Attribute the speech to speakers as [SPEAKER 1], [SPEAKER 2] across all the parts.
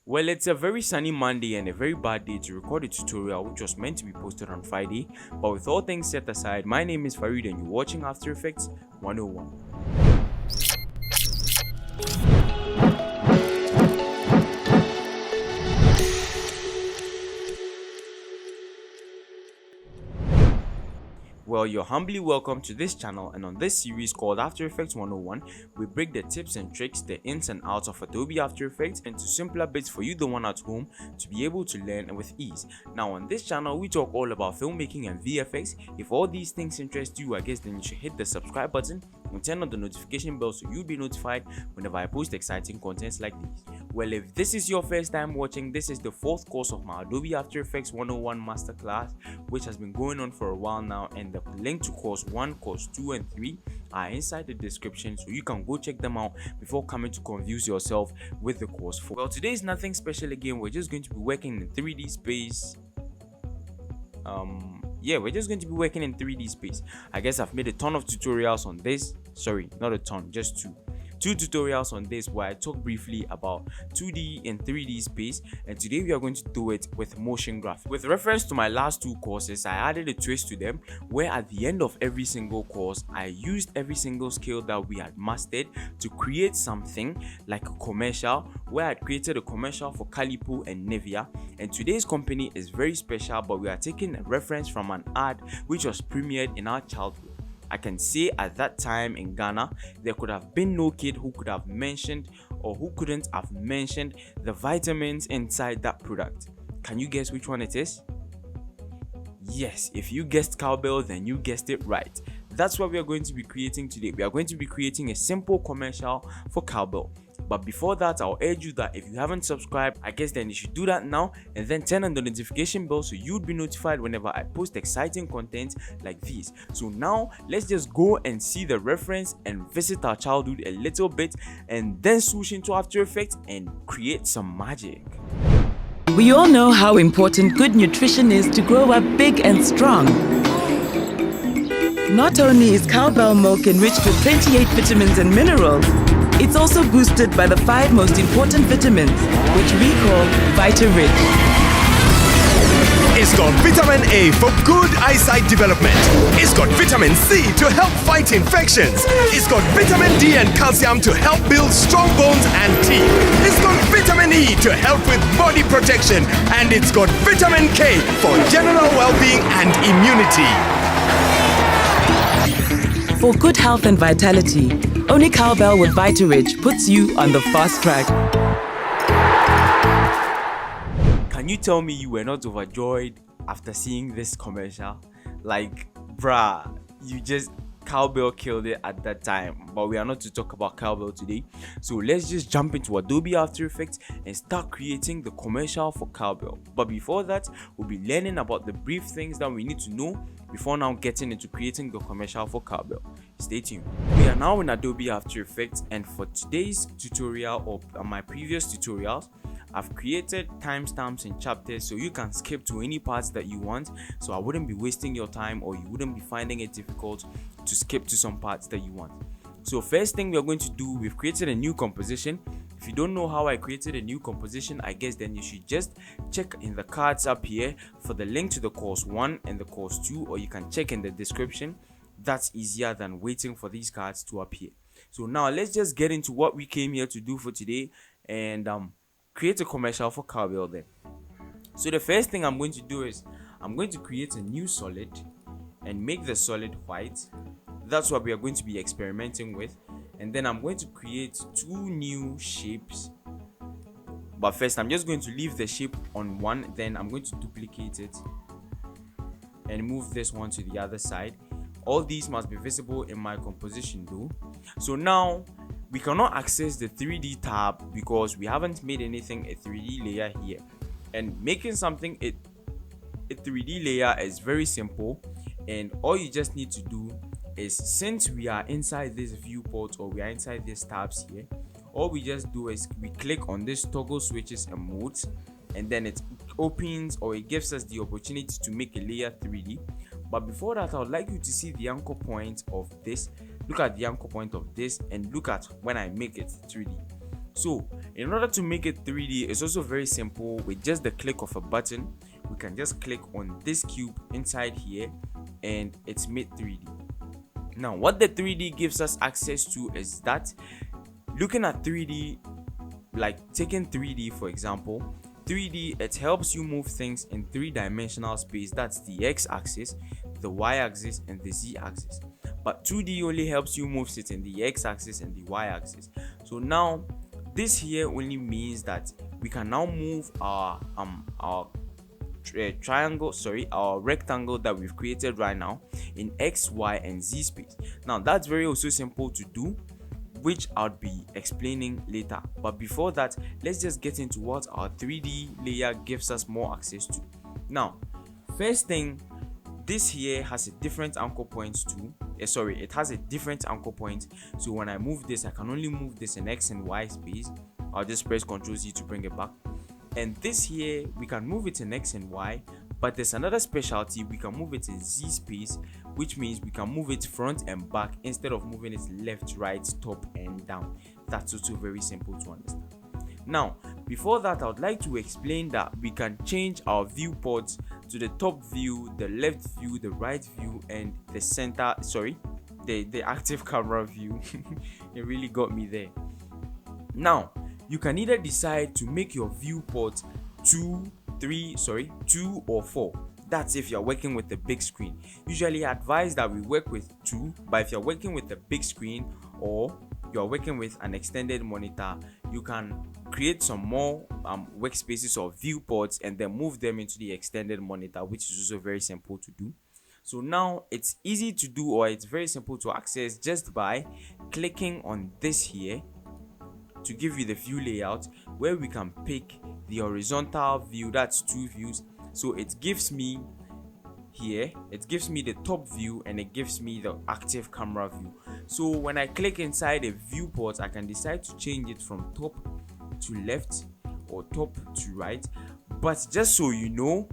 [SPEAKER 1] Well, it's a very sunny Monday and a very bad day to record a tutorial which was meant to be posted on Friday. But with all things set aside, my name is Farid and you're watching After Effects 101. Well, you're humbly welcome to this channel, and on this series called After Effects 101, we break the tips and tricks, the ins and outs of Adobe After Effects into simpler bits for you, the one at home, to be able to learn with ease. Now on this channel, we talk all about filmmaking and VFX. If all these things interest you, I guess then you should hit the subscribe button and turn on the notification bell so you'll be notified whenever I post exciting contents like these. Well, if this is your first time watching, this is the fourth course of my Adobe After Effects 101 masterclass, which has been going on for a while now, and the link to course 1, course 2 and 3 are inside the description, so you can go check them out before coming to confuse yourself with the course 4. Well, today is nothing special again. We're just going to be working in 3D space. We're just going to be working in 3D space. I guess I've made a ton of tutorials on this. Sorry, not a ton, just two tutorials on this where I talk briefly about 2D and 3D space, and today we are going to do it with motion graphics. With reference to my last two courses, I added a twist to them where at the end of every single course I used every single skill that we had mastered to create something like a commercial, where I created a commercial for Calipo and Nivea. And today's company is very special, but we are taking a reference from an ad which was premiered in our childhood. I can say at that time in Ghana, there could have been no kid who could have mentioned or who couldn't have mentioned the vitamins inside that product. Can you guess which one it is? Yes, if you guessed Cowbell, then you guessed it right. That's what we are going to be creating today. We are going to be creating a simple commercial for Cowbell. But before that, I'll urge you that if you haven't subscribed, I guess then you should do that now, and then turn on the notification bell so you'd be notified whenever I post exciting content like this. So now let's just go and see the reference and visit our childhood a little bit, and then swoosh into After Effects and create some magic.
[SPEAKER 2] We all know how important good nutrition is to grow up big and strong. Not only is cowbell milk enriched with 28 vitamins and minerals, it's also boosted by the 5 most important vitamins, which we call Vita-Rich.
[SPEAKER 3] It's got vitamin A for good eyesight development. It's got vitamin C to help fight infections. It's got vitamin D and calcium to help build strong bones and teeth. It's got vitamin E to help with body protection. And it's got vitamin K for general well-being and immunity.
[SPEAKER 2] For good health and vitality, only Cowbell with Vita-Rich puts you on the fast track.
[SPEAKER 1] Can you tell me you were not overjoyed after seeing this commercial? Like, bruh, Cowbell killed it at that time. But we are not to talk about Cowbell today. So let's just jump into Adobe After Effects and start creating the commercial for Cowbell. But before that, we'll be learning about the brief things that we need to know before now getting into creating the commercial for Cowbell. Stay tuned. We are now in Adobe After Effects, and for today's tutorial or my previous tutorials, I've created timestamps and chapters so you can skip to any parts that you want, so I wouldn't be wasting your time or you wouldn't be finding it difficult to skip to some parts that you want. So first thing we are going to do, we've created a new composition. If you don't know how I created a new composition, I guess then you should just check in the cards up here for the link to the course 1 and the course 2, or you can check in the description. That's easier than waiting for these cards to appear. So now let's just get into what we came here to do for today and create a commercial for Cowbell then. So the first thing I'm going to do is I'm going to create a new solid and make the solid white. That's what we are going to be experimenting with. And then I'm going to create 2 new shapes. But first I'm just going to leave the shape on one, then I'm going to duplicate it and move this one to the other side. All these must be visible in my composition though. So now we cannot access the 3D tab because we haven't made anything a 3D layer here. And making something a 3D layer is very simple, and all you just need to do is, since we are inside this viewport or we are inside these tabs here, all we just do is we click on this toggle switches and modes, and then it opens or it gives us the opportunity to make a layer 3D. But before that, I would like you to see the anchor point of this. Look at the anchor point of this and look at when I make it 3D. So In order to make it 3D, it's also very simple. With just the click of a button, we can just click on this cube inside here and it's made 3D. Now what the 3D gives us access to is that looking at 3D, like taking 3D for example, 3D, it helps you move things in three-dimensional space. That's the x-axis, the y-axis and the z-axis. But 2D only helps you move it in the x-axis and the y-axis. So now this here only means that we can now move our rectangle that we've created right now in x, y and z space. Now that's very also simple to do, which I'll be explaining later. But before that, let's just get into what our 3D layer gives us more access to. Now first thing, this here has a different anchor point too. It has a different anchor point. So when I move this, I can only move this in x and y space. I'll just press Ctrl Z to bring it back. And this here, we can move it in x and y, but there's another specialty. We can move it in z space, which means we can move it front and back instead of moving it left, right, top and down. That's also very simple to understand. Now before that, I would like to explain that we can change our viewports to the top view, the left view, the right view and the center, the active camera view. It really got me there. Now you can either decide to make your viewport 2 or 4. That's if you're working with the big screen. Usually I advise that we work with 2, but if you're working with the big screen or you're working with an extended monitor, you can create some more workspaces or viewports and then move them into the extended monitor, which is also very simple to do. So now it's easy to do, or it's very simple to access just by clicking on this here to give you the view layout, where we can pick the horizontal view. That's 2 views. So it gives me here, it gives me the top view and it gives me the active camera view. So when I click inside a viewport, I can decide to change it from top to left or top to right. But just so you know,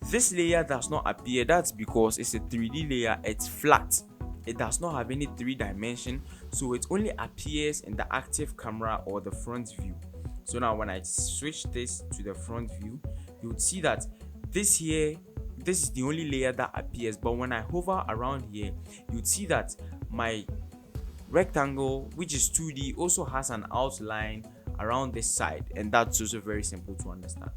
[SPEAKER 1] this layer does not appear. That's because it's a 3D layer. It's flat. It does not have any 3 dimension, so it only appears in the active camera or the front view. So now when I switch this to the front view, you would see that this is the only layer that appears. But when I hover around here, you'd see that my rectangle, which is 2D, also has an outline around this side, and that's also very simple to understand.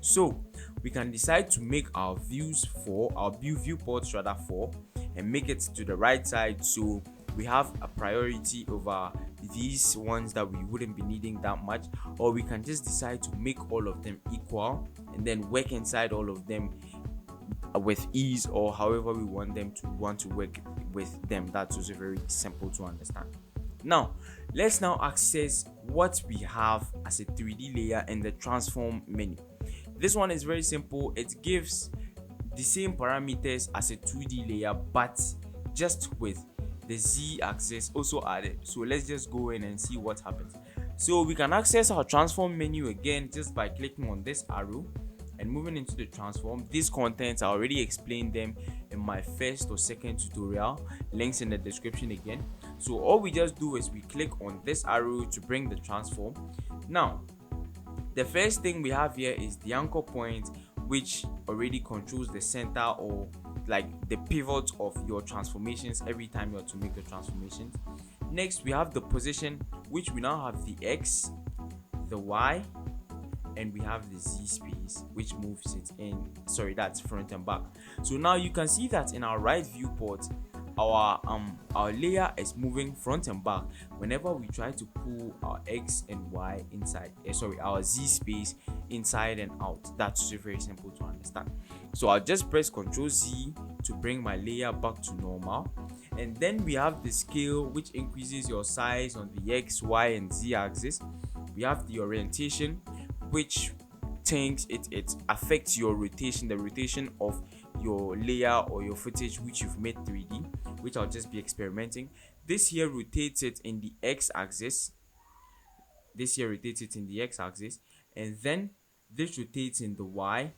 [SPEAKER 1] So we can decide to make our viewports 4 and make it to the right side, so we have a priority over these ones that we wouldn't be needing that much. Or we can just decide to make all of them equal and then work inside all of them with ease, or however we want to work with them. That's also very simple to understand. Now let's access what we have as a 3D layer in the transform menu. This one is very simple. It gives the same parameters as a 2D layer, but just with the z-axis also added. So let's just go in and see what happens. So we can access our transform menu again just by clicking on this arrow and moving into the transform. These contents, I already explained them in my first or second tutorial, links in the description again. So all we just do is we click on this arrow to bring the transform. Now the first thing we have here is the anchor point, which already controls the center or like the pivot of your transformations every time you have to make the transformations. Next we have the position, which we now have the X, the Y, and we have the Z space, which moves it in, that's front and back. So now you can see that in our right viewport, our layer is moving front and back whenever we try to pull our X and Y inside, our Z space inside and out. That's very simple to understand. So I'll just press Ctrl Z to bring my layer back to normal. And then we have the scale, which increases your size on the X, Y and Z axis. We have the orientation, which it affects your rotation, the rotation of your layer or your footage which you've made 3D, which I'll just be experimenting. This here rotates it in the X axis. And then this rotates in the Y,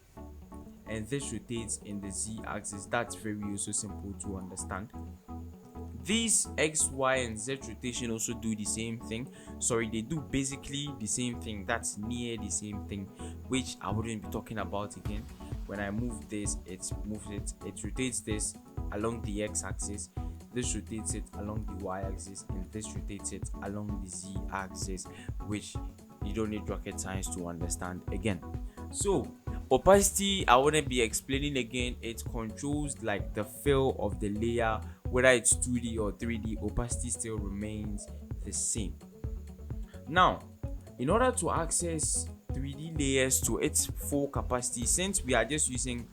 [SPEAKER 1] and this rotates in the Z axis. That's very also simple to understand. These X, Y, and Z rotation also do the same thing. Sorry, they do basically the same thing. That's near the same thing, which I wouldn't be talking about again. When I move this, it rotates this along the X axis, this rotates it along the Y axis, and this rotates it along the Z axis, which you don't need rocket science to understand again. So opacity, I wouldn't be explaining again. It controls like the fill of the layer, whether it's 2D or 3D. Opacity still remains the same. Now, in order to access 3D layers to its full capacity, since we are just using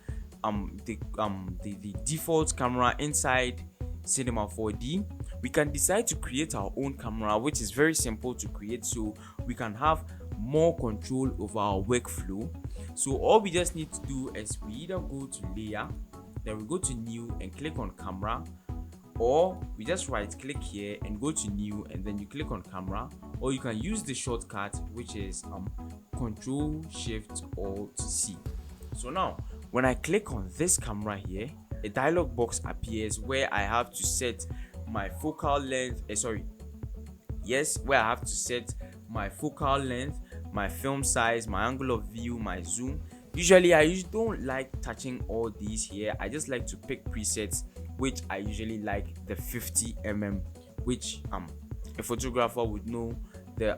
[SPEAKER 1] the default camera inside Cinema 4D, we can decide to create our own camera, which is very simple to create, so we can have more control over our workflow. So all we just need to do is we either go to layer, then we go to new and click on camera, or we just right click here and go to new and then you click on camera, or you can use the shortcut, which is Control Shift Alt C. So now when I click on this camera here, a dialog box appears where I have to set my focal length, where I have to set my focal length, my film size, my angle of view, my zoom. Usually I don't like touching all these here. I just like to pick presets, which I usually like the 50mm, which a photographer would know the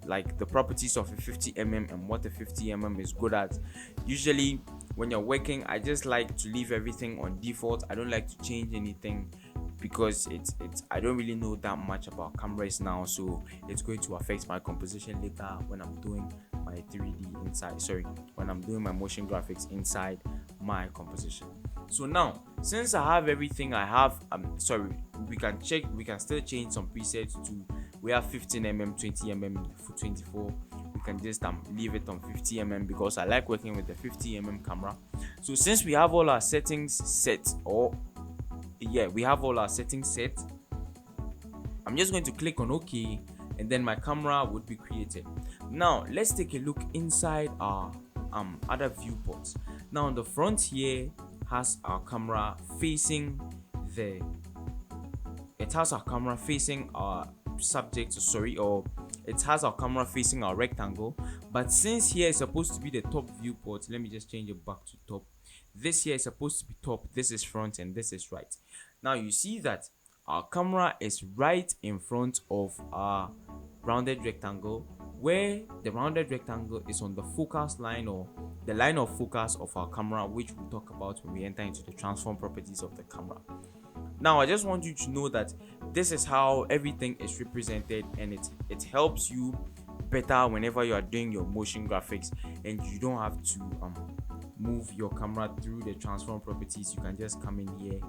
[SPEAKER 1] like the properties of a 50mm and what a 50mm is good at. Usually when you're working, I just like to leave everything on default. I don't like to change anything because it's I don't really know that much about cameras now, so it's going to affect my composition later when I'm doing my 3D inside, when I'm doing my motion graphics inside my composition. So now, since I have everything I have, we can still change some presets to, we have 15mm, 20mm, 24. We can just leave it on 50mm because I like working with the 50mm camera. So since we have all our settings set, I'm just going to click on OK, and then my camera would be created. Now let's take a look inside our other viewports. Now on the front here has our camera facing our subject, or it has our camera facing our rectangle. But since here is supposed to be the top viewport, let me just change it back to top. This here is supposed to be top, this is front, and this is right. Now you see that our camera is right in front of our rounded rectangle, where the rounded rectangle is on the focus line, or the line of focus of our camera, which we'll talk about when we enter into the transform properties of the camera. Now I just want you to know that this is how everything is represented, and it helps you better whenever you are doing your motion graphics and you don't have to move your camera through the transform properties. You can just come in here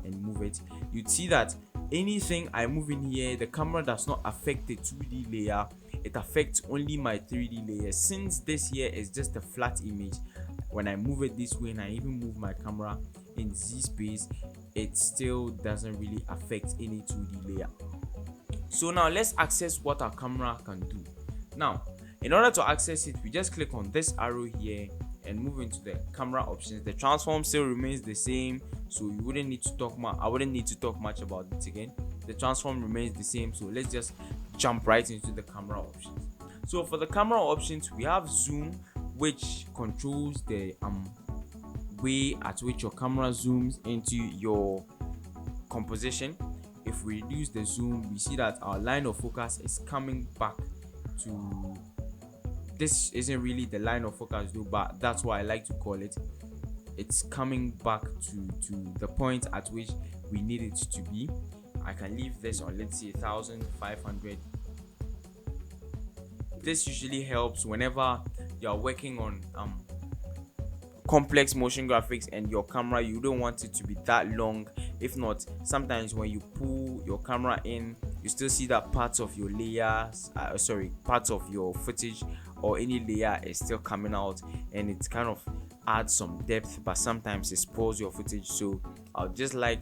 [SPEAKER 1] and move it. You'd see that anything I move in here, the camera does not affect the 2D layer, it affects only my 3D layer. Since this here is just a flat image, when I move it this way and I even move my camera in Z space, it still doesn't really affect any 2D layer. So now let's access what our camera can do. Now in order to access it, we just click on this arrow here and move into the camera options. The transform still remains the same, so you wouldn't need to talk much. I wouldn't need to talk much about it again. The transform remains the same, so let's just jump right into the camera options. So for the camera options, we have zoom, which controls the way at which your camera zooms into your composition. If we reduce the zoom, we see that our line of focus is coming back to, this isn't really the line of focus though, but that's what I like to call it. It's coming back to the point at which we need it to be. I can leave this on, let's say 1500. This usually helps whenever you're working on complex motion graphics and your camera, you don't want it to be that long. If not, sometimes when you pull your camera in, you still see that parts of your layers, parts of your footage or any layer is still coming out, and it kind of adds some depth, but sometimes it spoils your footage. So I'll just like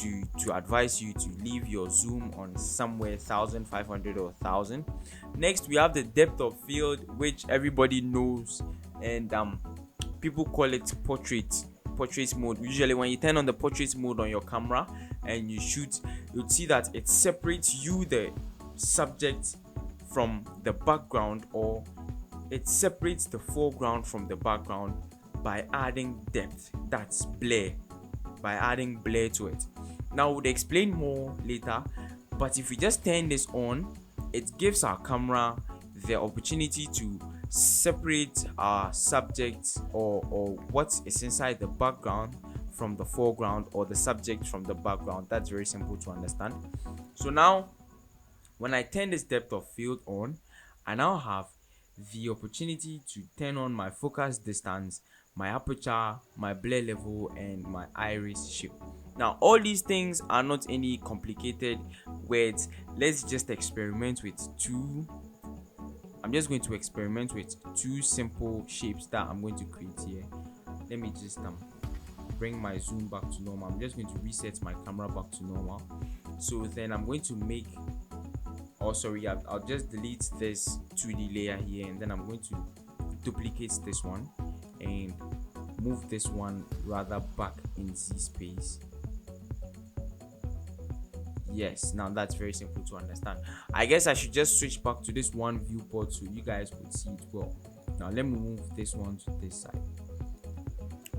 [SPEAKER 1] to advise you to leave your zoom on somewhere 1500 or 1000. Next, we have the depth of field, which everybody knows, and people call it portrait mode. Usually when you turn on the portrait mode on your camera, and you shoot, you'll see that it separates you, the subject, from the background, or it separates the foreground from the background by adding depth, that's blur, by adding blur to it. Now we'll explain more later, but if we just turn this on, it gives our camera the opportunity to separate our subject or what is inside the background from the foreground, or the subject from the background. That's very simple to understand. So now when I turn this depth of field on, I now have the opportunity to turn on my focus distance, my aperture, my blur level, and my iris shape. Now all these things are not any complicated words. Let's just experiment with two. I'm just going to experiment with two simple shapes that I'm going to create here. Let me just bring my zoom back to normal. I'm just going to reset my camera back to normal. So then I'm going to make, I'll just delete this 2D layer here, and then I'm going to duplicate this one and move this one rather back in Z space. Yes, now that's very simple to understand. I guess I should just switch back to this one viewport so you guys would see it well. Now let me move this one to this side.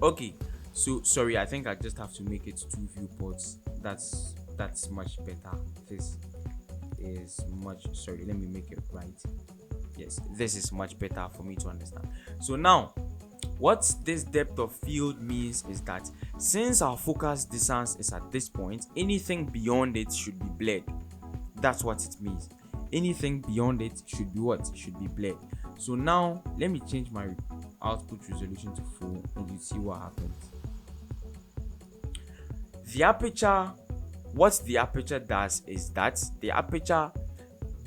[SPEAKER 1] Okay, so sorry, I think I just have to make it two viewports. That's much better. This is much, sorry, let me make it right. Yes, this is much better for me to understand. So now what this depth of field means is that since our focus distance is at this point, anything beyond it should be blurred. That's what it means. Anything beyond it should be what? Should be blurred. So now let me change my output resolution to full, and you see what happens. The aperture, what the aperture does is that the aperture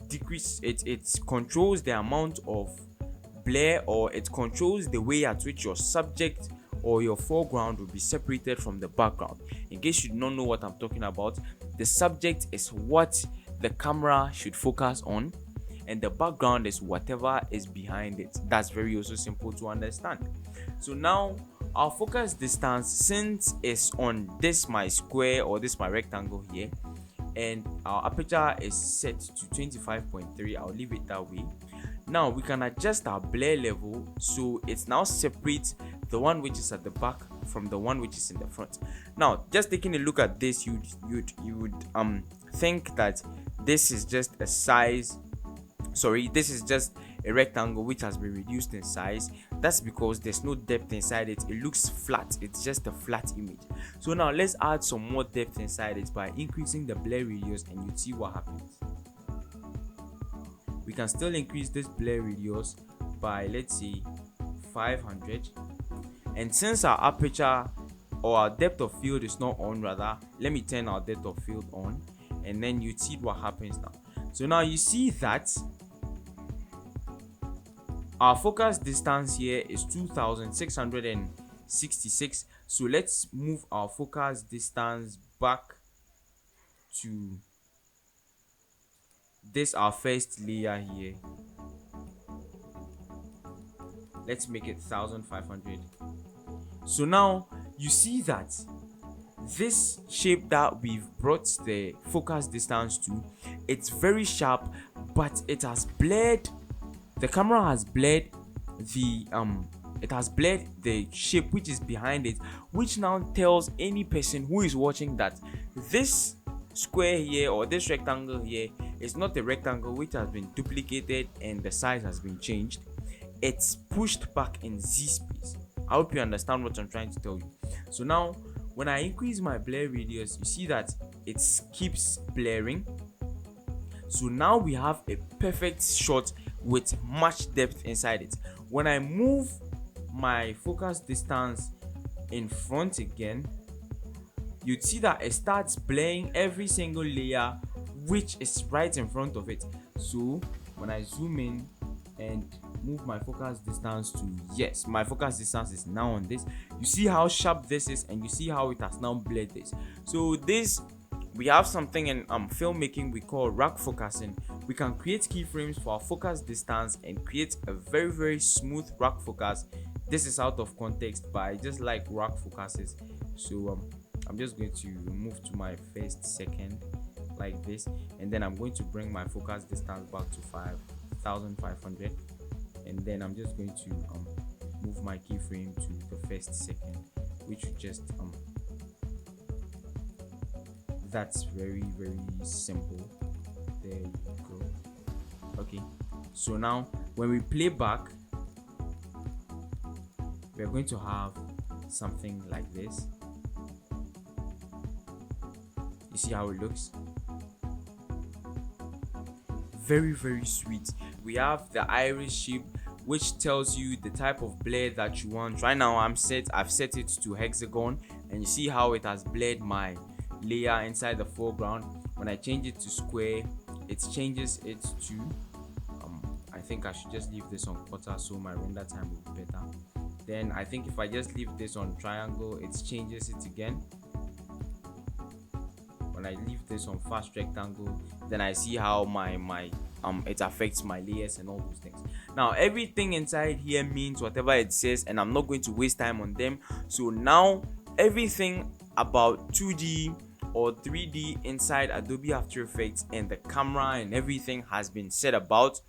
[SPEAKER 1] decreases, it controls the amount of blur, or it controls the way at which your subject or your foreground will be separated from the background. In case you do not know what I'm talking about, the subject is what the camera should focus on, and the background is whatever is behind it. That's very also simple to understand. So now our focus distance, since is on this my square or this my rectangle here, and our aperture is set to 25.3, I'll leave it that way. Now we can adjust our blur level so it now separates the one which is at the back from the one which is in the front. Now just taking a look at this, you would think that this is just a size, this is just a rectangle which has been reduced in size. That's because there's no depth inside it. It looks flat, it's just a flat image. So now let's add some more depth inside it by increasing the blur radius, and you see what happens. We can still increase this blur radius by, let's say, 500, and since our aperture or our depth of field is not on, rather, let me turn our depth of field on, and then you see what happens now. So now you see that our focus distance here is 2666. So let's move our focus distance back to this, our first layer here. Let's make it 1500. So now you see that this shape that we've brought the focus distance to, it's very sharp, but it has blurred, the camera has blurred the it has blurred the shape which is behind it, which now tells any person who is watching that this square here or this rectangle here is not a rectangle which has been duplicated and the size has been changed. It's pushed back in Z space. I hope you understand what I'm trying to tell you. So now when I increase my blur radius, you see that it keeps blurring. So now we have a perfect shot with much depth inside it. When I move my focus distance in front again, you'd see that it starts blurring every single layer which is right in front of it. So when I zoom in and move my focus distance to, yes, my focus distance is now on this, you see how sharp this is, and you see how it has now blurred this. So this, we have something in filmmaking we call rack focusing. We can create keyframes for our focus distance and create a very, very smooth rack focus. This is out of context, but I just like rack focuses, so I'm just going to move to my first second like this, and then I'm going to bring my focus distance back to 5,500, and then I'm just going to move my keyframe to the first second, which would just that's very simple. There you go. Okay, so now when we play back, we're going to have something like this. You see how it looks? Very sweet. We have the iris shape, which tells you the type of blur that you want. Right now I've set it to hexagon, and you see how it has blurred my layer inside the foreground. When I change it to square, it changes it to I think I should just leave this on quarter so my render time will be better. Then I think if I just leave this on triangle, it changes it again. When I leave this on fast rectangle, then I see how my it affects my layers and all those things. Now everything inside here means whatever it says, and I'm not going to waste time on them. So now everything about 2D or 3D inside Adobe After Effects and the camera and everything has been said about.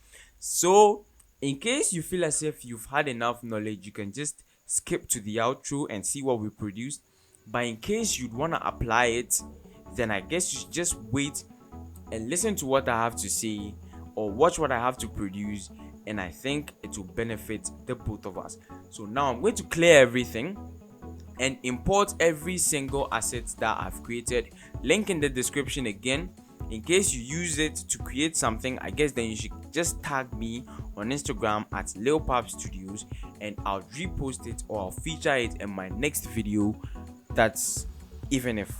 [SPEAKER 1] So in case you feel as if you've had enough knowledge, you can just skip to the outro and see what we produced. But in case you'd want to apply it, then I guess you should just wait and listen to what I have to say or watch what I have to produce, and I think it will benefit the both of us. So now I'm going to clear everything and import every single asset that I've created. Link in the description again. In case you use it to create something, I guess then you should just tag me on Instagram at Leopard Studios, and I'll repost it or I'll feature it in my next video. That's even if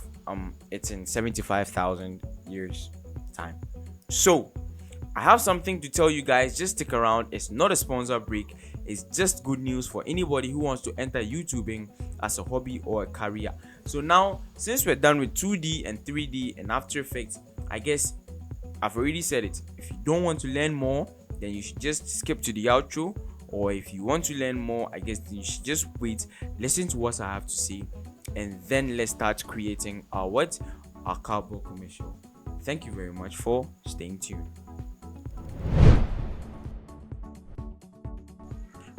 [SPEAKER 1] it's in 75,000 years time. So I have something to tell you guys. Just stick around. It's not a sponsor break. It's just good news for anybody who wants to enter YouTubing as a hobby or a career. So now, since we're done with 2D and 3D and After Effects, I guess I've already said it. If you don't want to learn more, then you should just skip to the outro. Or if you want to learn more, I guess then you should just wait, listen to what I have to say, and then let's start creating our Cowbell commercial. Thank you very much for staying tuned.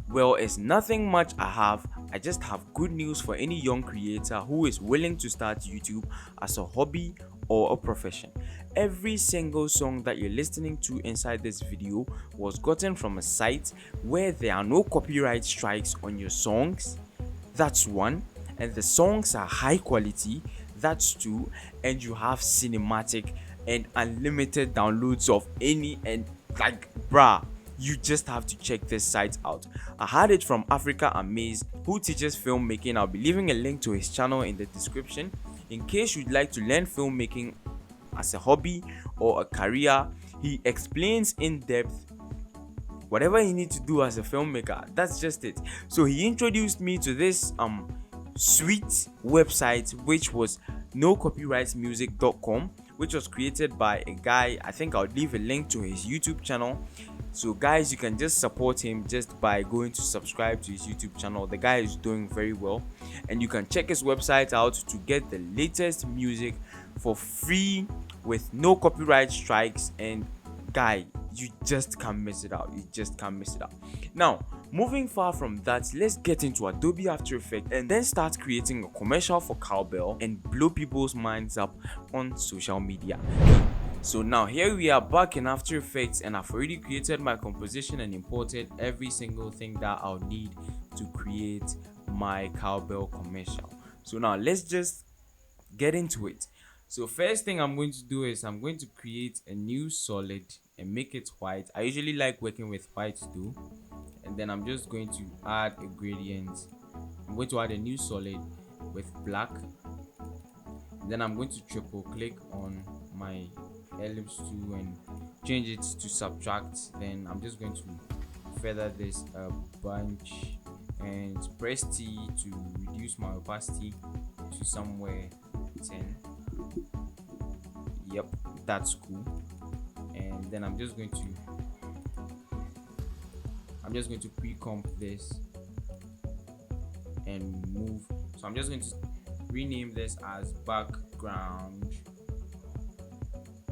[SPEAKER 1] Well, it's nothing much I just have good news for any young creator who is willing to start YouTube as a hobby or a profession. Every single song that you're listening to inside this video was gotten from a site where there are no copyright strikes on your songs. That's one. And the songs are high quality. That's two. And you have cinematic and unlimited downloads of any, and like bruh, you just have to check this site out. I had it from Africa Amaze, who teaches filmmaking. I'll be leaving a link to his channel in the description in case you'd like to learn filmmaking as a hobby or a career. He explains in depth whatever you need to do as a filmmaker. That's just it. So he introduced me to this sweet website, which was nocopyrightsmusic.com, which was created by a guy. I think I'll leave a link to his YouTube channel. So guys, you can just support him just by going to subscribe to his YouTube channel. The guy is doing very well, and you can check his website out to get the latest music for free with no copyright strikes. And guy, you just can't miss it out. Now, moving far from that, let's get into Adobe After Effects and then start creating a commercial for Cowbell and blow people's minds up on social media. So now here we are back in After Effects, and I've already created my composition and imported every single thing that I'll need to create my Cowbell commercial. So now let's just get into it. So first thing I'm going to do is I'm going to create a new solid and make it white. I usually like working with white too. And then I'm just going to add a gradient. I'm going to add a new solid with black. Then I'm going to triple click on my ellipse tool and change it to subtract. Then I'm just going to feather this a bunch and press T to reduce my opacity to somewhere 10. Yep, that's cool. And then I'm just going to pre-comp this and move. So I'm just going to rename this as background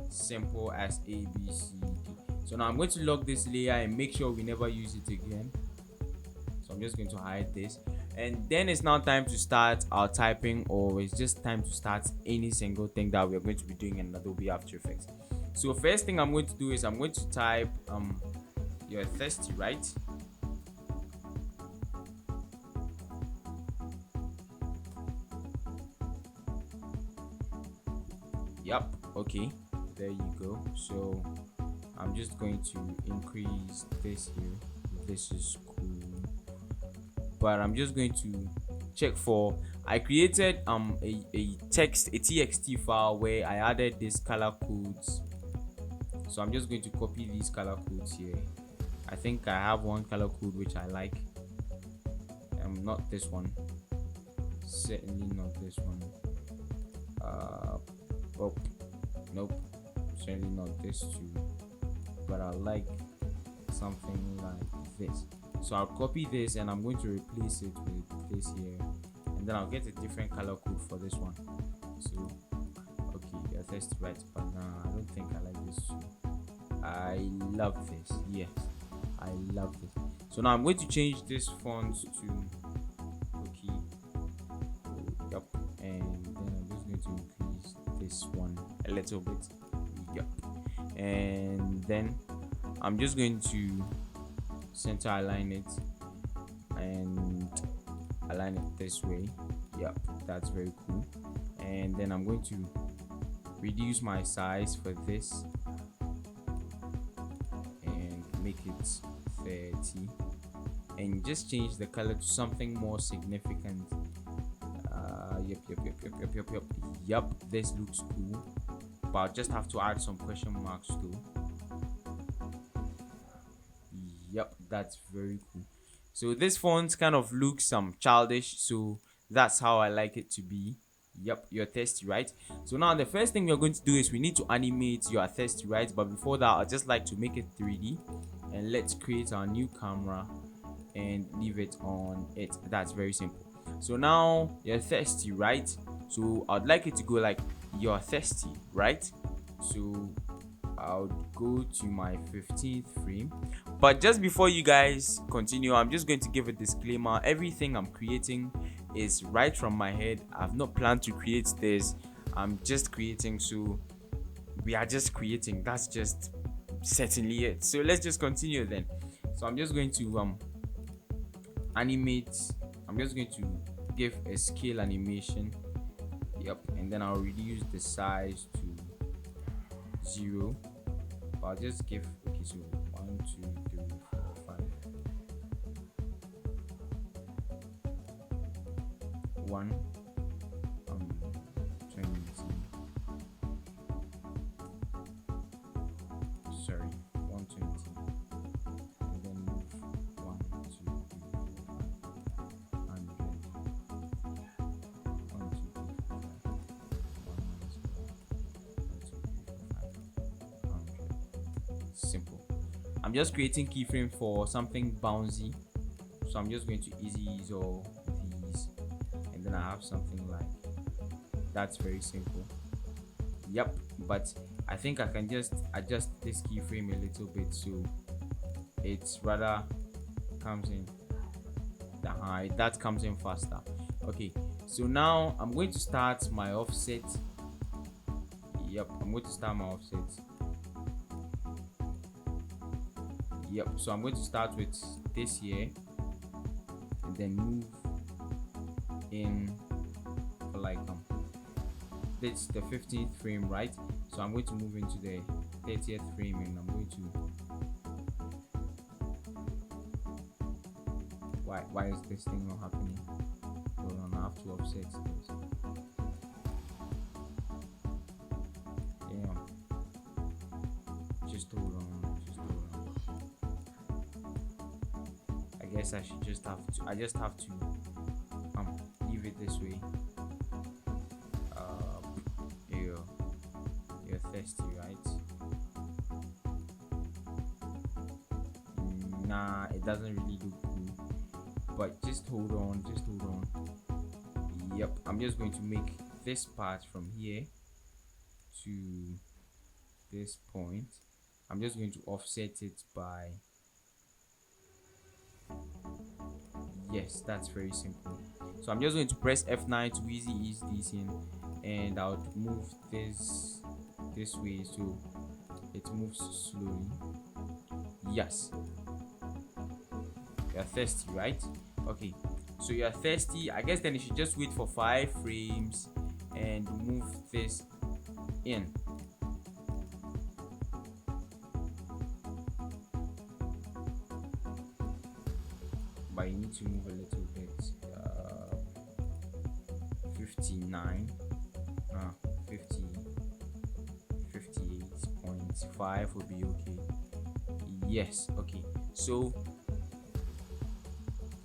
[SPEAKER 1] simple as ABCD. So now I'm going to lock this layer and make sure we never use it again. So I'm just going to hide this, and then it's now time to start our typing, or it's just time to start any single thing that we're going to be doing in Adobe After Effects. So first thing I'm going to do is I'm going to type you're thirsty, right? Yep, okay, there you go. So I'm just going to increase this here. This is cool, but I'm just going to check for, I created a txt file where I added these color codes. So I'm just going to copy these color codes here. I think I have one color code which I like. Not this one, certainly not this one. Oh, nope, certainly not this too, but I like something like this. So I'll copy this and I'm going to replace it with this here, and then I'll get a different color code for this one. So okay, yeah, that's right, but I don't think I like this too. I love this. Yes, I love this. So now I'm going to change this font to okay. Yep, and then I'm just going to increase this one a little bit. Yep, and then I'm just going to center align it and align it this way. Yep, that's very cool. And then I'm going to reduce my size for this and make it 30, and just change the color to something more significant. Yep, this looks cool, but I'll just have to add some question marks too. Yep, that's very cool. So this font kind of looks childish, so that's how I like it to be. Yep, you're thirsty, right? So now the first thing we're going to do is we need to animate you're thirsty, right? But before that, I'd just like to make it 3D, and let's create our new camera and leave it on it. That's very simple. So now you're thirsty, right? So I'd like it to go like you're thirsty, right? So I'll go to my 15th frame. But just before you guys continue, I'm just going to give a disclaimer. Everything I'm creating is right from my head. I've not planned to create this. I'm just creating, so we are just creating. That's just certainly it. So let's just continue then. So I'm just going to animate. I'm just going to give a scale animation. Yep, and then I'll reduce the size to 0. I'll just give, okay, so 1 2 3 4 5 1 20, sorry, 120, and then move 1 2 3 4 5 100 1 2 3 4 5 1 minus 4 1 2 3 4 5 100. Simple. I'm just creating keyframe for something bouncy, so I'm just going to ease all these, and then I have something like that's very simple. Yep, but I think I can just adjust this keyframe a little bit so it's rather comes in the high, that comes in faster. Okay, so now I'm going to start my offset. Yep, I'm going to start my offset. Yep, so I'm going to start with this here and then move in for like it's the 15th frame, right? So I'm going to move into the 30th frame, and I'm going to why is this thing not happening? Hold on, I have to offset this. Damn, just hold on. I guess I should just have to leave it this way. You're thirsty, right? Nah, it doesn't really look cool, but just hold on. Yep, I'm just going to make this part from here to this point. I'm just going to offset it by, yes, that's very simple. So I'm just going to press F9 to easy ease this in, and I'll move this way so it moves slowly. Yes, you're thirsty, right? Okay, so you're thirsty. I guess then you should just wait for 5 frames and move this in. But you need to move a little bit. 59, 50, 58.5 will be okay. Yes, okay. So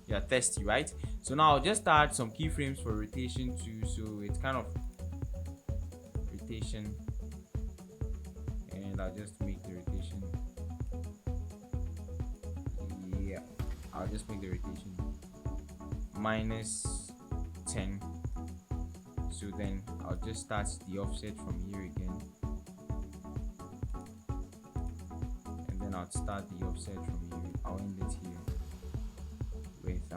[SPEAKER 1] you're thirsty, right? So now I'll just add some keyframes for rotation too. So it's kind of rotation, and I'll just make the rotation. Yeah, I'll just make the rotation -10. So then I'll just start the offset from here again, and then I'll start the offset from here. I'll end it here with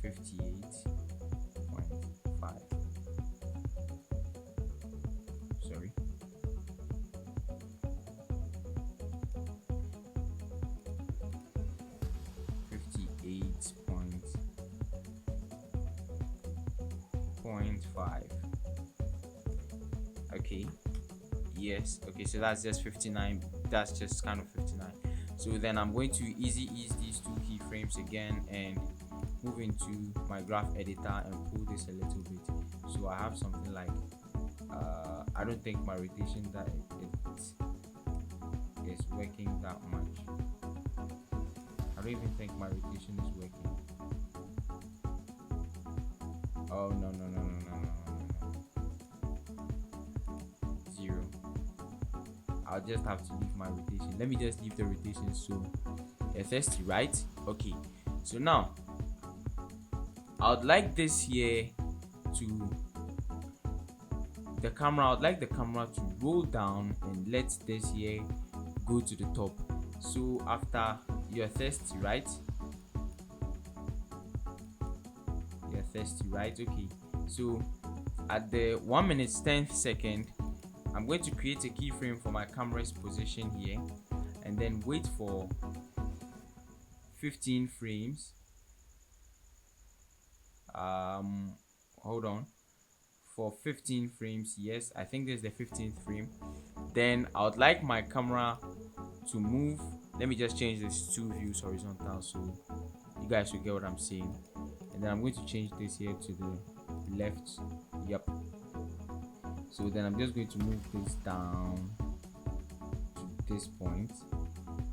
[SPEAKER 1] 58.5. Sorry. .5. Okay, yes, okay, so that's just 59. That's just kind of 59. So then I'm going to easy ease these 2 keyframes again and move into my graph editor and pull this a little bit. So I have something like I don't think my rotation that it is working that much. I don't even think my rotation is working. Oh no. 0. I'll just have to leave my rotation. Let me just leave the rotation. So you're thirsty, right? Okay, so now I'd like this here to the camera. I'd like the camera to roll down and let this here go to the top. So after you're thirsty, right? You're thirsty, right? Okay, so at the 1 minute 10th second, I'm going to create a keyframe for my camera's position here, and then wait for 15 frames. Hold on, for 15 frames. Yes, I think this is the 15th frame. Then I would like my camera to move. Let me just change this to views horizontal so you guys will get what I'm saying. And then I'm going to change this here to the left. Yep. So then I'm just going to move this down to this point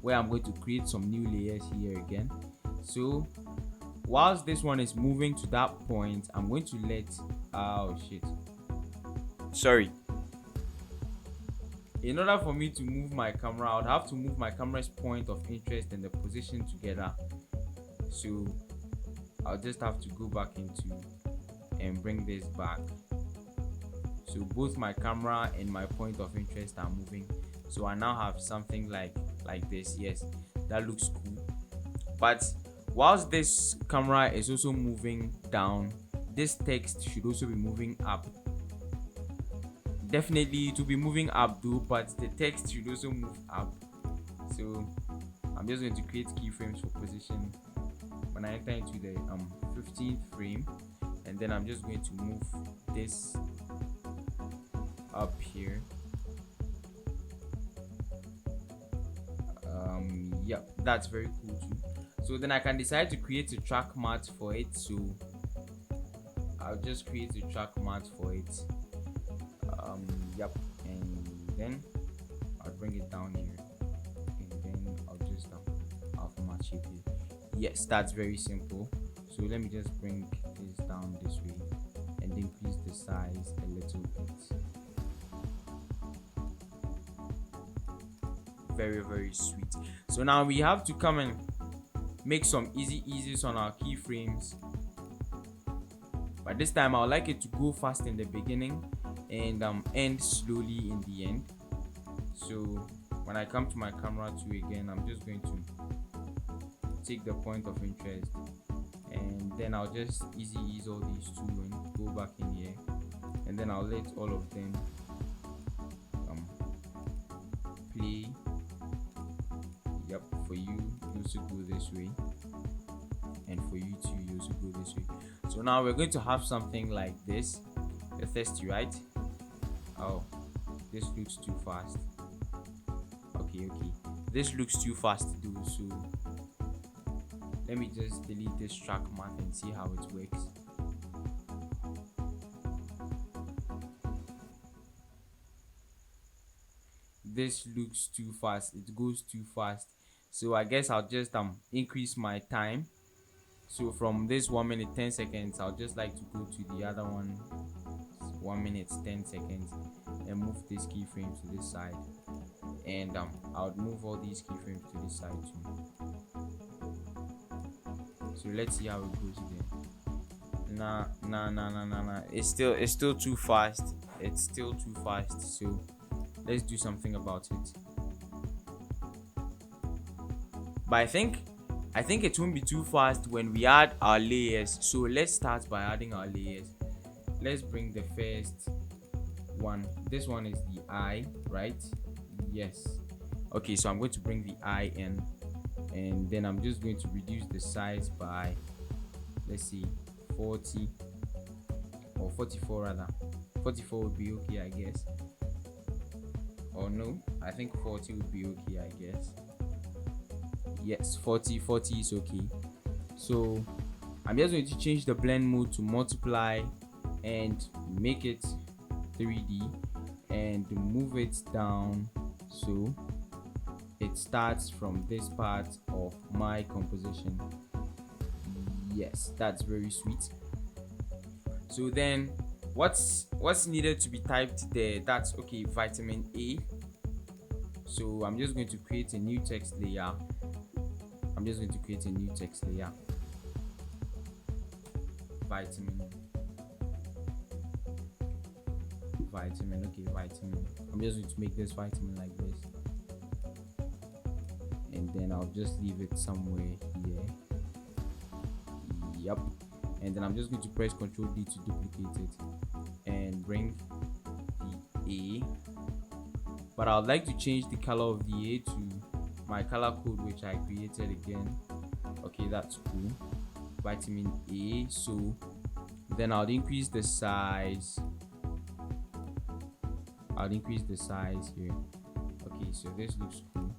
[SPEAKER 1] where I'm going to create some new layers here again. So whilst this one is moving to that point, I'm going to let sorry, in order for me to move my camera, I would have to move my camera's point of interest and the position together. So I'll just have to go back into and bring this back. So both my camera and my point of interest are moving. So I now have something like this. Yes, that looks cool. But whilst this camera is also moving down, this text should also be moving up. Definitely it will be moving up though, but the text should also move up. So I'm just going to create keyframes for position when I enter into the 15th frame, and then I'm just going to move this up here. Yep, that's very cool too. So then I can decide to create a track matte for it. So I'll just create a track matte for it. Yep, and then I'll bring it down here, and then I'll just have a matte shape here. Yes, that's very simple. So let me just bring this down this way and increase the size a little bit. Very sweet. So now we have to come and make some easy eases on our keyframes. but this time I would like it to go fast in the beginning and end slowly in the end. So when I come to my camera 2 again, I'm just going to take the point of interest, and then I'll just ease all these two and go back in here, and then I'll let all of them play. Yep, for you also go this way, and for you too, you also go this way. So now we're going to have something like this. You're thirsty, right? Oh, this looks too fast. Okay, this looks too fast to do, so let me just delete this track math and see how it works. This looks too fast, it goes too fast, so I guess I'll just increase my time. So from this 1 minute 10 seconds, I'll just like to go to the other one, 1 minute 10 seconds, and move this keyframe to this side, and I'll move all these keyframes to this side too. So let's see how it goes again. Nah, it's still too fast. It's still too fast, so let's do something about it. But I think it won't be too fast when we add our layers. So let's start by adding our layers. Let's bring the first one. This one is the eye, right? Yes. Okay, so I'm going to bring the eye in, and then I'm just going to reduce the size by, let's see, 40 or 44 rather. 44 would be okay, I guess. Or no, I think 40 would be okay, I guess. Yes, 40 is okay. So I'm just going to change the blend mode to multiply and make it 3D and move it down so it starts from this part of my composition. Yes, that's very sweet. So then what's needed to be typed there? That's okay, vitamin A. So I'm just going to create a new text layer. Vitamin. Okay, vitamin. I'm just going to make this vitamin like this, and then I'll just leave it somewhere here. Yep. And then I'm just going to press Ctrl D to duplicate it and bring the A. But I'd like to change the color of the A to my color code, which I created again. Okay, that's cool. Vitamin A. So then I'll increase the size. Here. Okay, so this looks cool.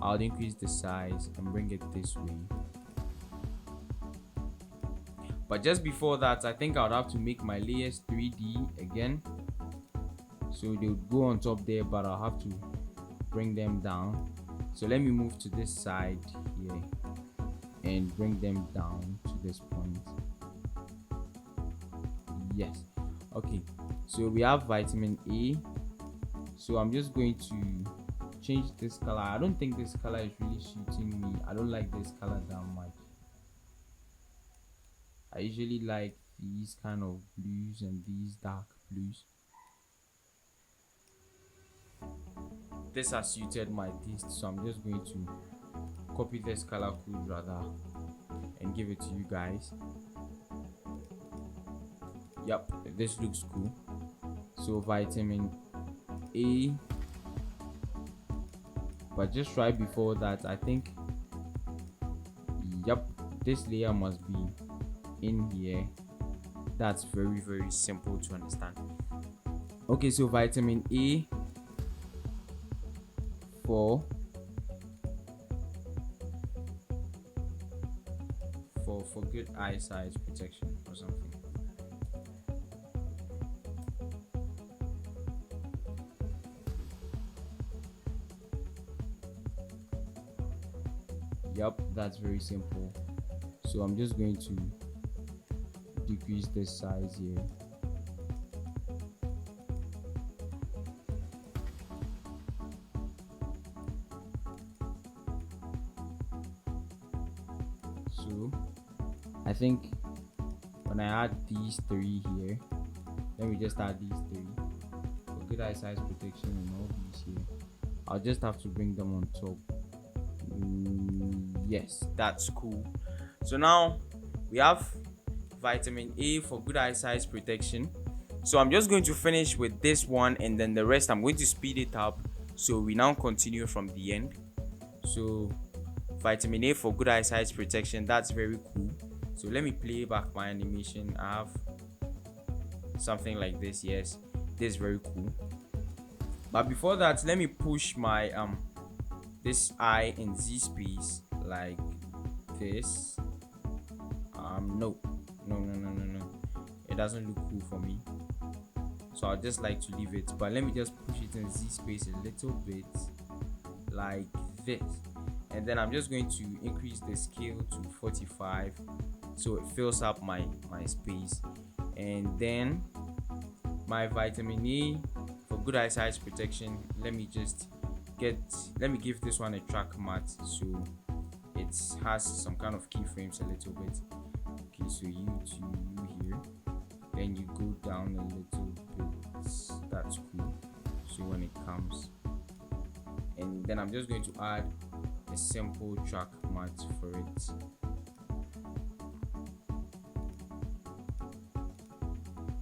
[SPEAKER 1] I'll increase the size and bring it this way. But just before that, I think I would have to make my layers 3D again. So they would go on top there, but I'll have to bring them down. So let me move to this side here and bring them down to this point. Yes. Okay, so we have vitamin A. So I'm just going to change this color. I don't think this color is really suiting me. I don't like this color that much. I usually like these kind of blues and these dark blues. This has suited my taste, so I'm just going to copy this color code rather and give it to you guys. Yep, this looks cool. So vitamin A, but just right before that, I think, yep, this layer must be in here. That's very, very simple to understand. Okay, so vitamin A for good eyesight protection or something. Yep, that's very simple. So I'm just going to decrease this size here. So I think when I add these three here, let me just add these three for good eyesight protection and all these here. I'll just have to bring them on top. Yes, that's cool. So now we have vitamin A for good eyesight protection. So I'm just going to finish with this one, and then the rest I'm going to speed it up, so we now continue from the end. So vitamin A for good eyesight protection, that's very cool. So let me play back my animation. I have something like this. Yes, this is very cool. But before that, let me push my this eye in Z space like this. No, it doesn't look cool for me, so I'd just like to leave it. But let me just push it in Z space a little bit like this, and then I'm just going to increase the scale to 45 so it fills up my space. And then my vitamin A for good eyesight protection, let me give this one a track matte so it has some kind of keyframes a little bit. Okay, so you to you here, then you go down a little bit. That's cool. So when it comes, and then I'm just going to add a simple track matte for it.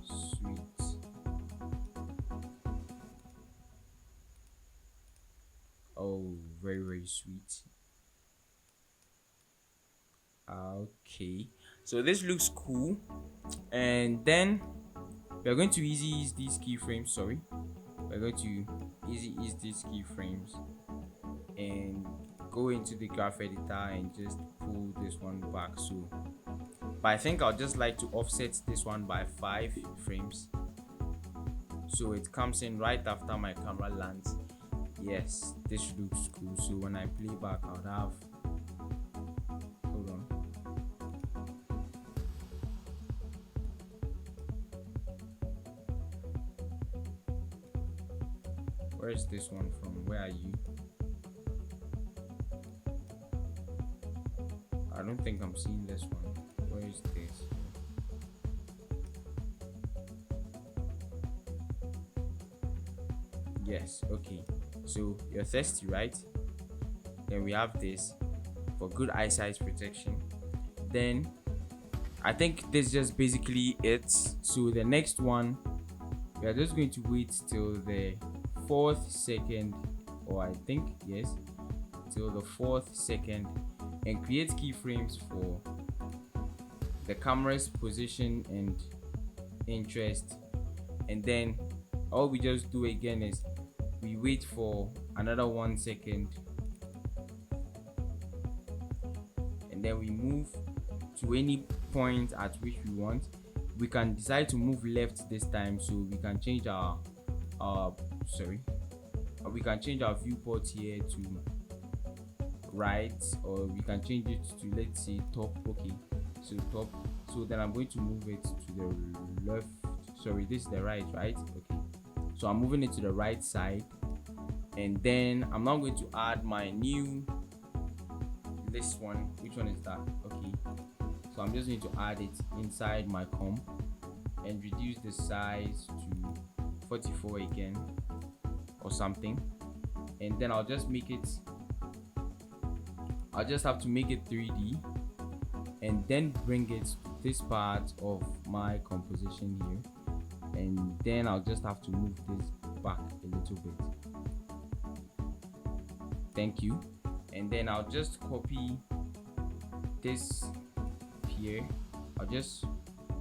[SPEAKER 1] Sweet. Oh, very sweet. Okay, so this looks cool, and then we're going to easy ease these keyframes. We're going to easy ease these keyframes and go into the graph editor and just pull this one back. So, but I think I'll just like to offset this one by 5 frames so it comes in right after my camera lands. Yes, this looks cool. So when I play back, I'll have, hold on. Where is this one from? Where are you? I don't think I'm seeing this one. Where is this? Yes, okay. So you're thirsty, right? Then we have this for good eyesight protection. Then I think this is just basically it. So the next one, we are just going to wait till the 4th second, or I think yes, till the 4th second, and create keyframes for the camera's position and interest. And then all we just do again is we wait for another 1 second, and then we move to any point at which we want. We can decide to move left this time, so we can change our we can change our viewport here to right, or we can change it to, let's say, top. Okay, so top. So then I'm going to move it to the left. Sorry, this is the right. Okay, so I'm moving it to the right side, and then I'm now going to add my new, this one. Which one is that? Okay, so I'm just going to add it inside my comp and reduce the size to 44 again or something, and then I'll just have to make it 3D, and then bring it to this part of my composition here, and then I'll just have to move this back a little bit. Thank you. And then I'll just copy this here. I'll just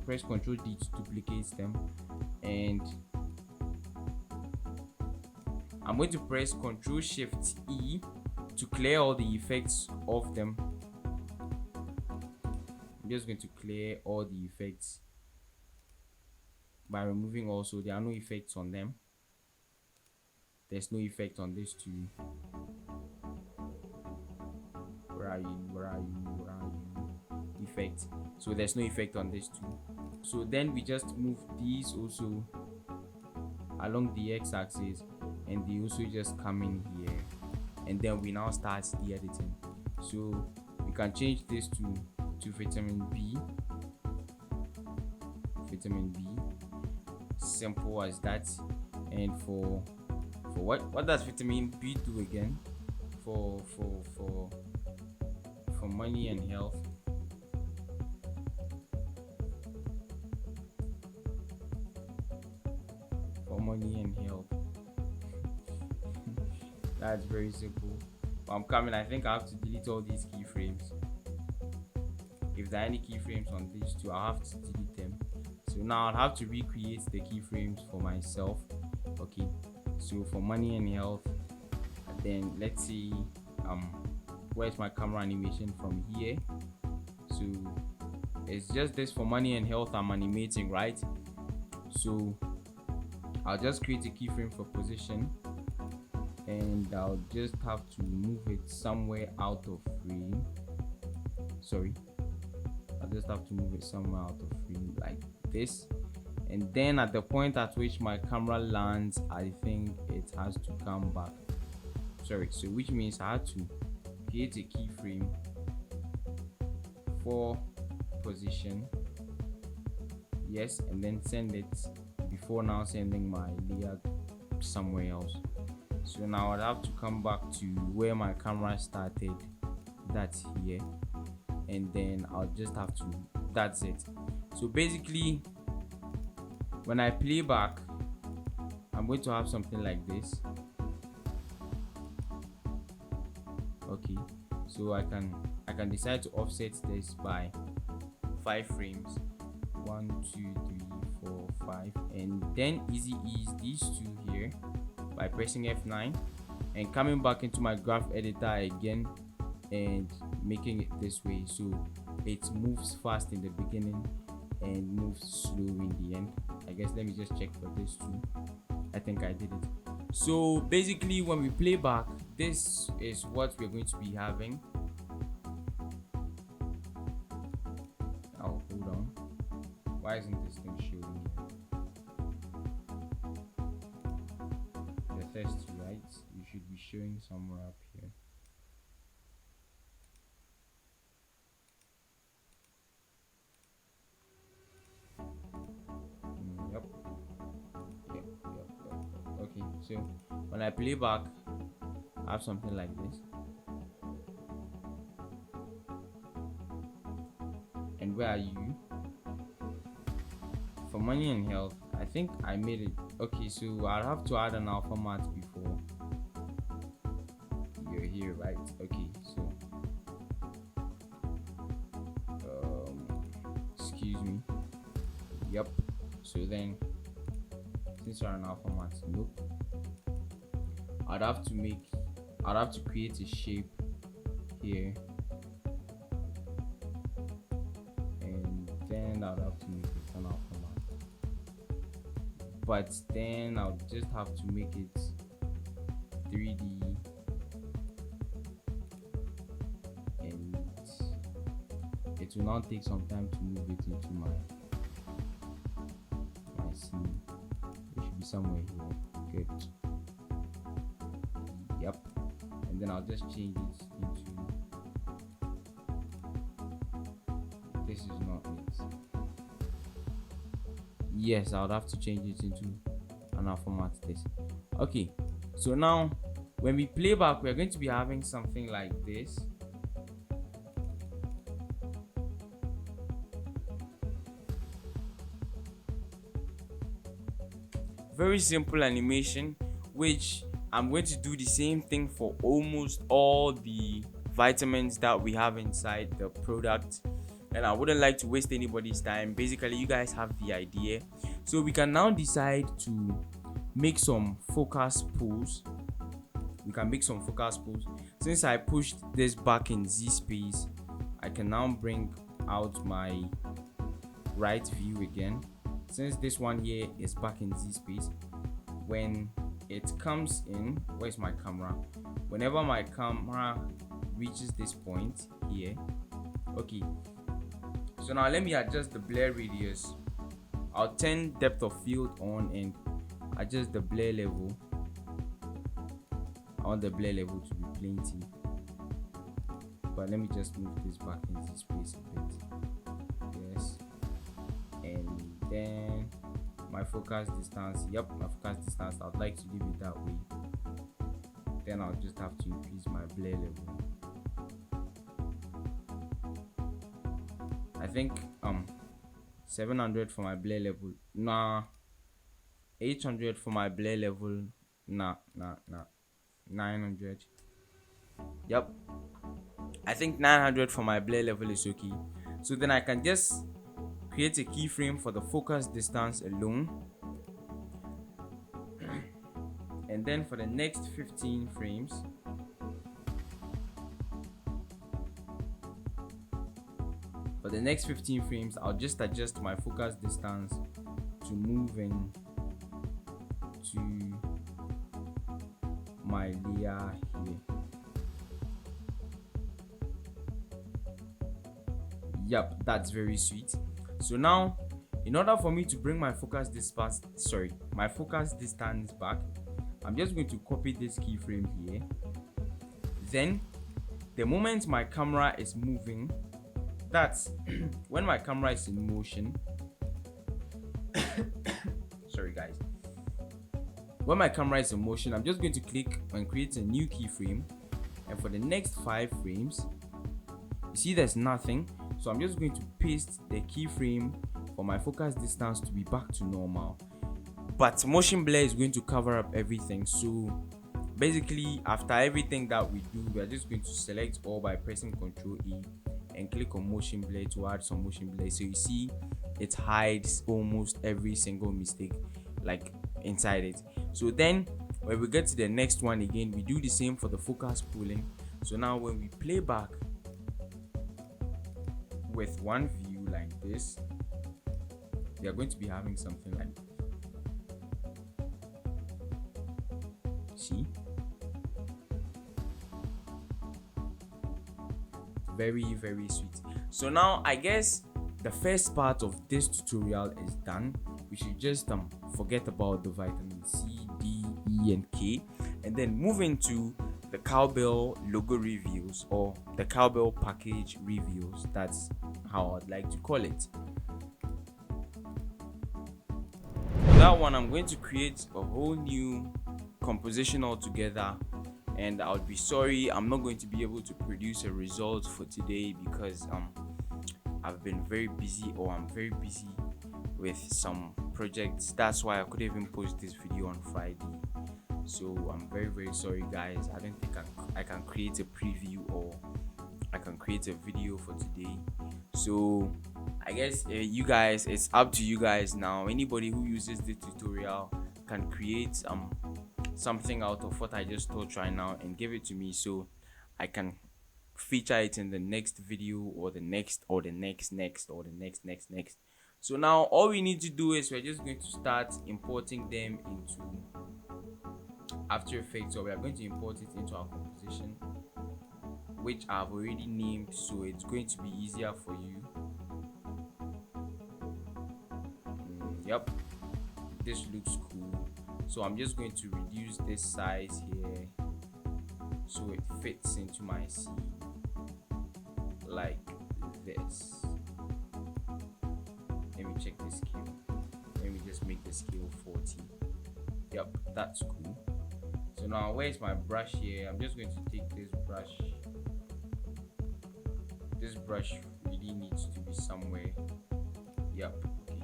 [SPEAKER 1] press Ctrl D to duplicate them, and I'm going to press Ctrl Shift E to clear all the effects of them. I'm just going to clear all the effects by removing also. There are no effects on them. There's no effect on this too. Where are you? Effect. So there's no effect on this too. So then we just move these also along the x-axis, and they also just come in here, and then we now start the editing. So we can change this to vitamin B, vitamin B. Simple as that. And for what does vitamin B do again? For money and health. For money and health. That's very simple. I'm coming. I think I have to delete all these keyframes. If there are any keyframes on these two, I'll have to delete them. So now I'll have to recreate the keyframes for myself. Okay, so for money and health, and then let's see where's my camera animation from here. So it's just this for money and health I'm animating, right? So I'll just create a keyframe for position, and I'll just have to move it somewhere out of frame. Sorry, I'll just have to move it somewhere out of frame like this. And then at the point at which my camera lands, I think it has to come back. Sorry, so which means I had to create a keyframe for position. Yes, and then send it before now sending my layer somewhere else. So now I'd have to come back to where my camera started, that's here, and then I'll just have to, that's it. So basically when I play back, I'm going to have something like this. Okay, so I can decide to offset this by 5 frames. 1 2 3 4 5, and then easy ease these two here by pressing F9 and coming back into my graph editor again and making it this way, so it moves fast in the beginning and moves slow in the end. I guess let me just check for this too. I think I did it. So basically when we play back, this is what we're going to be having. Oh, hold on, why isn't this thing showing here? The first two, right? You should be showing somewhere up here. Yep. Okay, so when I play back, I have something like this. And where are you? For money and health, I think I made it. Okay, so I'll have to add an alpha mat before you're here, right? Okay, so excuse me. Yep. So then, since you're an alpha mat, nope. I'd have to create a shape here, and then I'd have to make it an alpha mat. But then I'll just have to make it 3D, and it will now take some time to move it into my scene. It should be somewhere here. Good. Yep. And then I'll just change it into, this is not it. Yes, I would have to change it into an format this. Okay, so now when we play back, we're going to be having something like this. Very simple animation, which I'm going to do the same thing for almost all the vitamins that we have inside the product, and I wouldn't like to waste anybody's time. Basically, you guys have the idea, so we can now decide to make some focus pulls. Since I pushed this back in Z space, I can now bring out my right view again. Since this one here is back in Z space, when it comes in, where's my camera? Whenever my camera reaches this point here, okay, so now let me adjust the blur radius. I'll turn depth of field on and adjust the blur level. I want the blur level to be plenty, but let me just move this back in Z space a bit. Yes, and then my focus distance, my focus distance, I'd like to leave it that way. Then I'll just have to increase my blur level. I think 700 for my blur level. 800 for my blur level. 900. Yep. I think 900 for my blur level is okay. So then I can just create a keyframe for the focus distance alone. And then for the next 15 frames, I'll just adjust my focus distance to move in to my layer here. Yep, that's very sweet. So now, in order for me to bring my focus distance back, I'm just going to copy this keyframe here. Then, the moment my camera is moving, that's when my camera is in motion. Sorry guys. When my camera is in motion, I'm just going to click and create a new keyframe. And for the next 5 frames, you see there's nothing. So I'm just going to paste the keyframe for my focus distance to be back to normal. But motion blur is going to cover up everything. So basically, after everything that we do, we are just going to select all by pressing Ctrl E and click on motion blur to add some motion blur. So you see it hides almost every single mistake like inside it. So then when we get to the next one again, we do the same for the focus pulling. So now when we play back with one view like this, we are going to be having something like this. See, very sweet. So now I guess the first part of this tutorial is done. We should just forget about the vitamin C, D, E and K, and then move into the Cowbell logo reviews, or the Cowbell package reviews. That's how I'd like to call it. For that one, I'm going to create a whole new composition altogether, and I'll be sorry I'm not going to be able to produce a result for today because I've been very busy, or I'm very busy with some projects. That's why I couldn't even post this video on Friday. So I'm very sorry guys. I don't think I can create a preview, or I can create a video for today. So I guess you guys, it's up to you guys now. Anybody who uses the tutorial can create something out of what I just taught right now and give it to me, so I can feature it in the next video, or the next, or the next, or the next. So now all we need to do is we're just going to start importing them into After Effects. So we are going to import it into our composition, which I've already named, so it's going to be easier for you. Yep, this looks cool. So I'm just going to reduce this size here so it fits into my scene like this. Let me check the scale. Let me just make the scale 40. Yep, that's cool. So now where's my brush here? I'm just going to take this brush. This brush really needs to be somewhere. Yep, okay.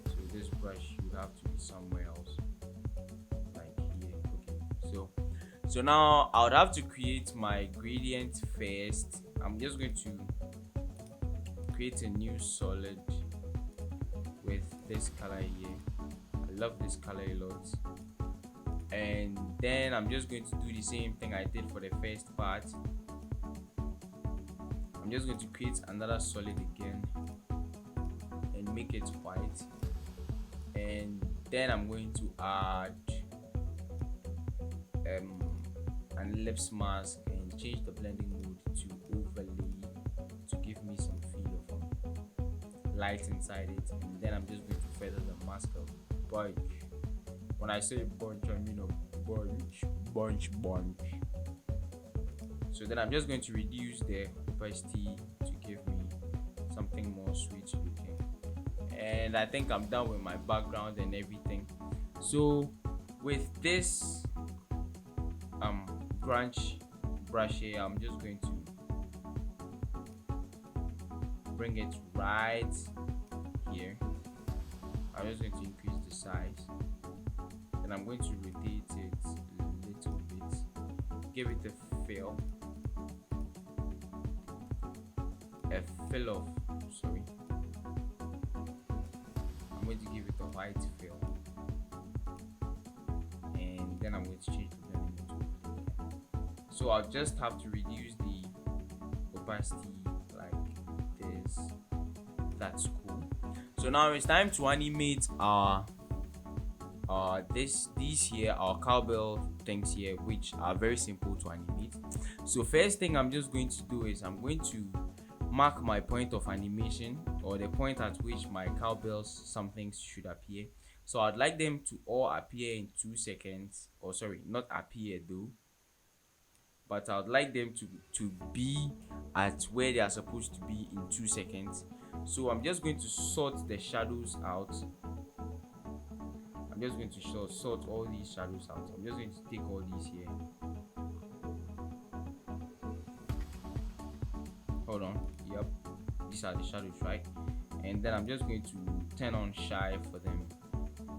[SPEAKER 1] So this brush would have to be somewhere else, like here. Okay, so now I would have to create my gradient first. I'm just going to create a new solid with this color here. I love this color a lot. And then I'm just going to do the same thing I did for the first part. I'm just going to create another solid again and make it white. And then I'm going to add an ellipse mask and change the blending mode to overlay to give me some feel of light inside it. And then I'm just going to feather the mask a bunch. When I say bunch, I mean a bunch. So then I'm just going to reduce the opacity to give me something more sweet looking. and I think I'm done with my background and everything. So with this grunge brush here, I'm just going to bring it right here. I'm just going to increase the size, and I'm going to rotate it a little bit, give it a fill of sorry, I'm going to give it a white fill, and then I'm going to change the blending mode. So I'll just have to reduce the opacity like this. That's cool. So now it's time to animate our these here, our cowbell things here, which are very simple to animate. So first thing I'm just going to do is I'm going to mark my point of animation, or the point at which my cowbells something should appear. So I'd like them to all appear in 2 seconds, or sorry, not appear though, but I'd like them to be at where they are supposed to be in 2 seconds. So I'm just going to sort the shadows out. I'm just going to sort all these shadows out. I'm just going to take all these here. Hold on. Yep, these are the shadows, right? And then I'm just going to turn on shy for them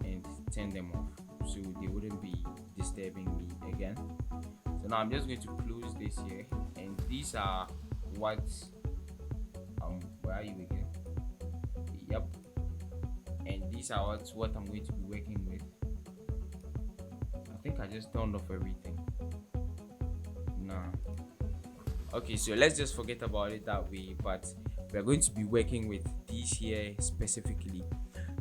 [SPEAKER 1] and turn them off so they wouldn't be disturbing me again. So now I'm just going to close this here, and these are what where are you again? Yep. And these are what I'm going to be working with. I think I just turned off everything. Nah. Okay, so let's just forget about it that way, but we're going to be working with these here specifically.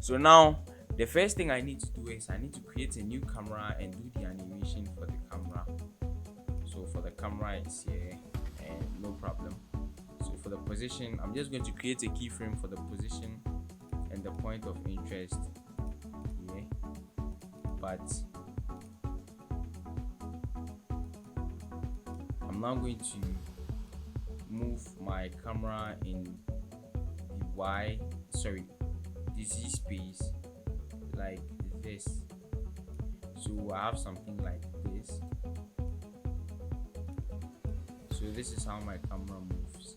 [SPEAKER 1] So now the first thing I need to do is I need to create a new camera and do the animation for the camera. So for the camera it's here, and no problem. So for the position, I'm just going to create a keyframe for the position and the point of interest here, but I'm now going to move my camera in the Z space like this. So I have something like this. So this is how my camera moves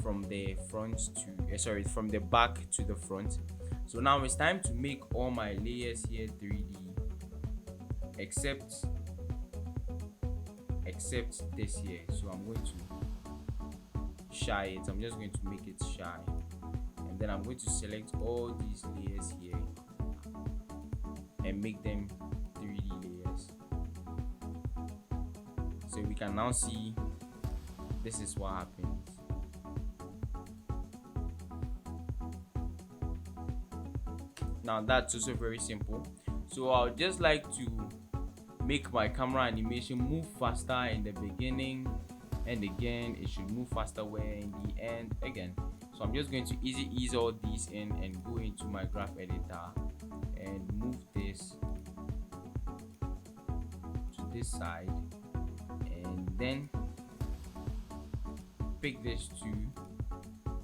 [SPEAKER 1] from the front to from the back to the front. So now it's time to make all my layers here 3D, except this here. So I'm going to shy it. I'm just going to make it shy, and then I'm going to select all these layers here and make them 3D layers. So we can now see this is what happens. Now that's also very simple. So I'll just like to make my camera animation move faster in the beginning, and again it should move faster where in the end again. So I'm just going to ease all these in and go into my graph editor and move this to this side, and then pick this too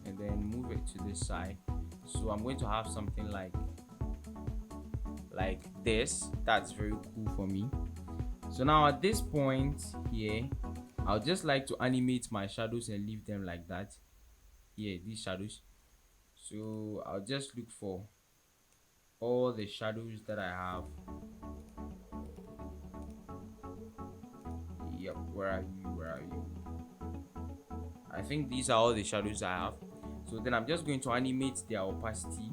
[SPEAKER 1] and then move it to this side. So I'm going to have something like this. That's very cool for me. So now at this point here, I'll just like to animate my shadows and leave them like that. Here, these shadows. So I'll just look for all the shadows that I have. Yep, where are you? I think these are all the shadows I have. So then I'm just going to animate their opacity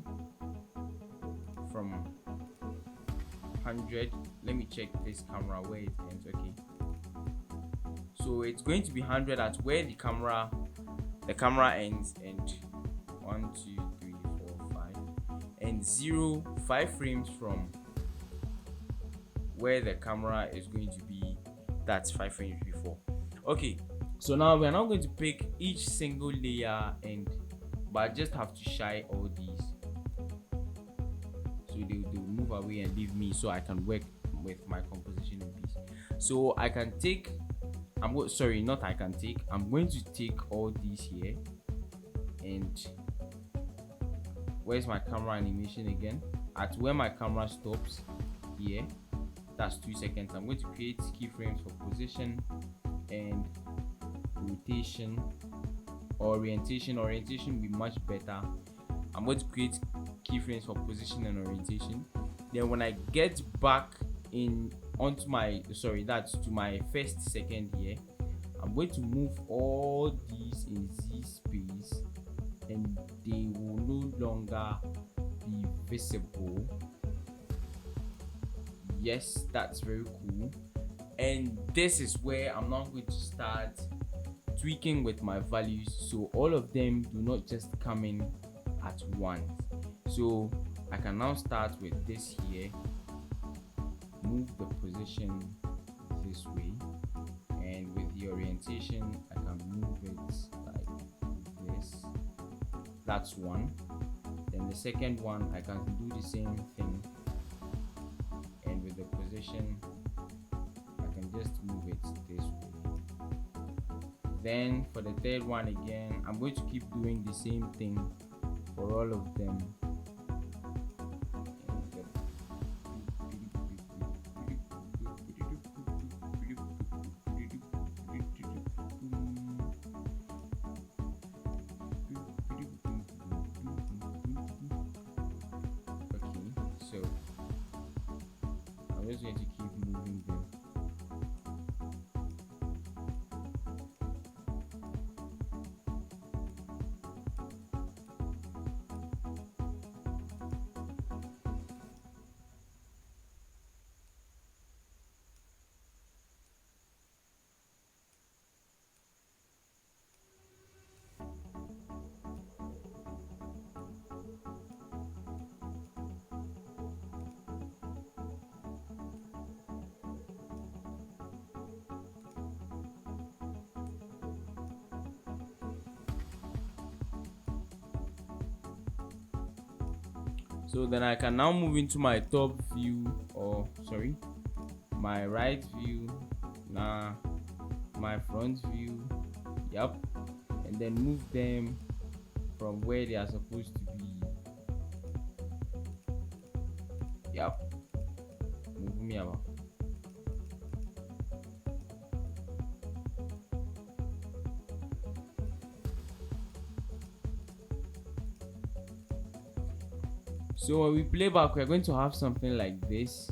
[SPEAKER 1] from 100. Let me check this camera where it ends. Okay, so it's going to be 100 at where the camera ends, and 1 2 3 4 5 and 0 5 frames from where the camera is going to be. That's 5 frames before. Okay, so now we're not going to pick each single layer, but I just have to shy all these, so they'll move away and leave me, so I can work with my composition in peace. So I can take I'm going to take all these here and where's my camera animation again? At where my camera stops here, that's 2 seconds. I'm going to create keyframes for position and rotation. Orientation will be much better. I'm going to create keyframes for position and orientation. Then when I get back in onto my that's to my first second here, I'm going to move all these in Z space and they will no longer be visible. Yes, that's very cool. And this is where I'm now going to start tweaking with my values, so all of them do not just come in at once. So I can now start with this here, move the position this way, and with the orientation I can move it like this. That's one. Then the second one I can do the same thing, and with the position I can just move it this way. Then for the third one again, I'm going to keep doing the same thing for all of them. Okay, so I'm just going to keep moving them. So then I can now move into my top view, or my right view, my front view, yep, and then move them from where they are supposed to be. Yep, move me about. So when we play back, we're going to have something like this.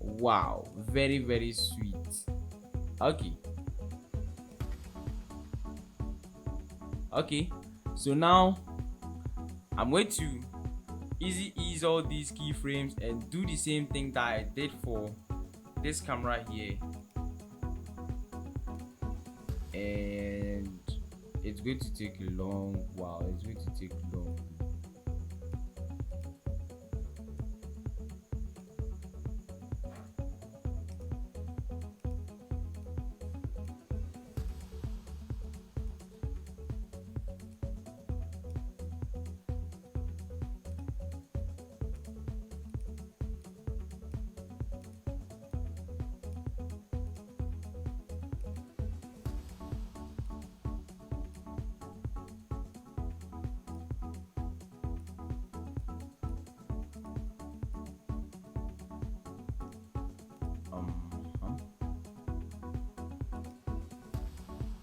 [SPEAKER 1] Wow, very, very sweet. Okay, so now I'm going to ease all these keyframes and do the same thing that I did for this camera here, and it's going to take a long while. It's going to take long.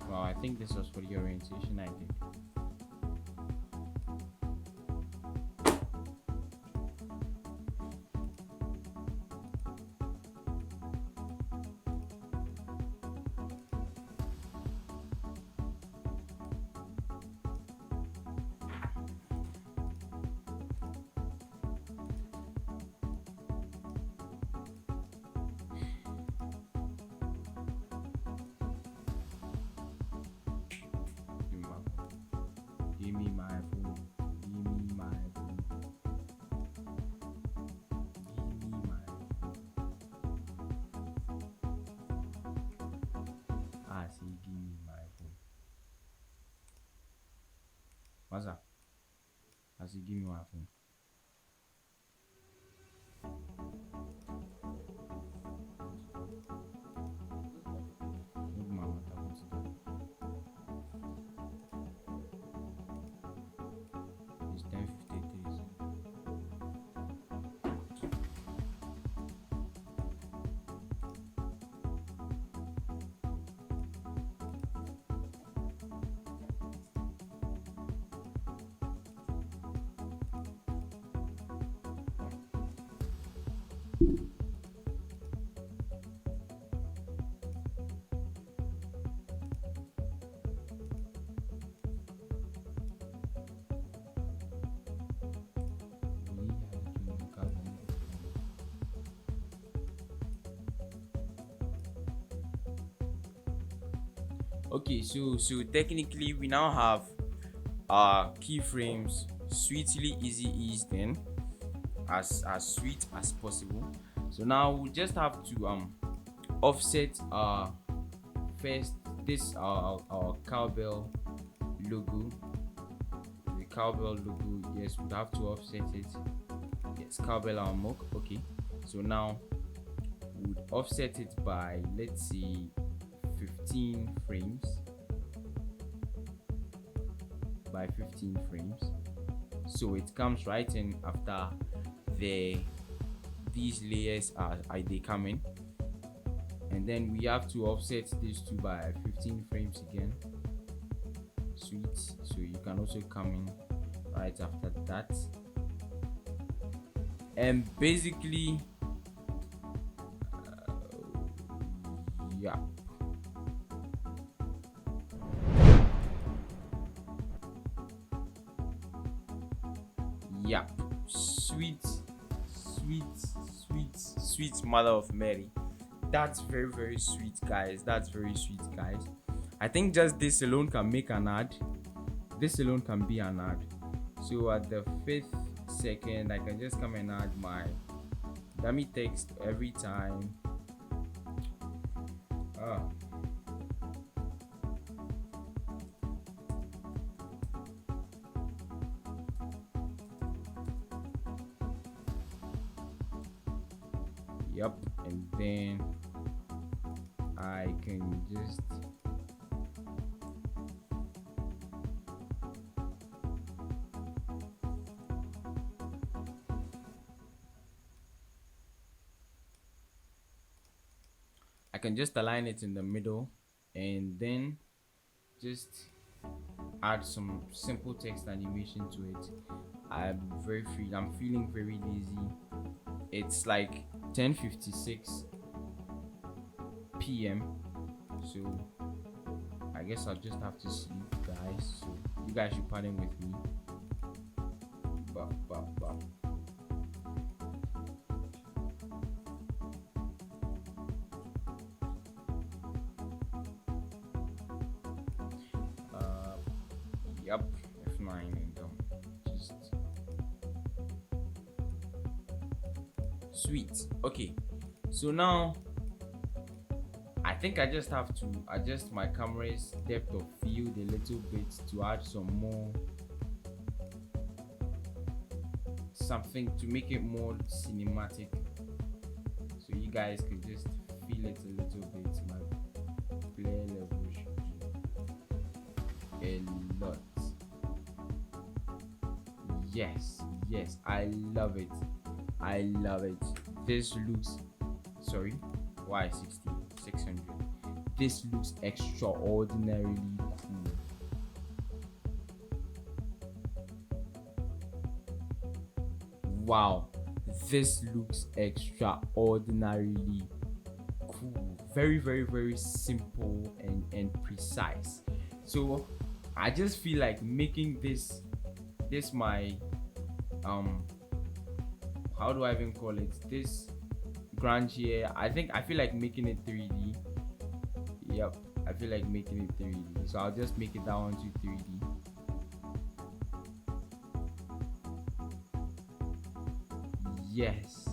[SPEAKER 1] Well, I think this was for the orientation I did. Give me my phone. Give me my phone. Give me my phone. I say give me my phone. What's up? I say give me my phone. Look, mama, Okay, so technically we now have our keyframes sweetly easy eased in, as sweet as possible. So now we just have to offset first this our cowbell logo, the cowbell logo. Yes, we have to offset it. Yes, cowbell our mock. Okay, so now we would offset it by, let's say, 15 frames, by 15 frames, so it comes right in after these layers are they coming, and then we have to offset these two by 15 frames again. Sweet. So you can also come in right after that, and basically yeah. Yep. Sweet, mother of Mary. That's very, very sweet, guys. That's very sweet, guys. I think just this alone can make an ad. This alone can be an ad. So at the 5th second, I can just come and add my dummy text every time. Yep, and then I can just align it in the middle, and then just add some simple text animation to it. I'm feeling very lazy. It's like 10:56 p.m. so I guess I'll just have to sleep, guys. So you guys should pardon with me. Yep, F9 and just sweet. Okay, so now I think I just have to adjust my camera's depth of field a little bit to add some more, something to make it more cinematic, so you guys can just feel it a little bit. My play level should be a lot. Yes, I love it. This looks, sorry, why 600? This looks extraordinarily cool. Wow, this looks extraordinarily cool. Very, very, very simple and precise. So I just feel like making this my how do I even call it, this grand here. I feel like making it 3D. Yep, I feel like making it 3D, so I'll just make it down to 3D. Yes,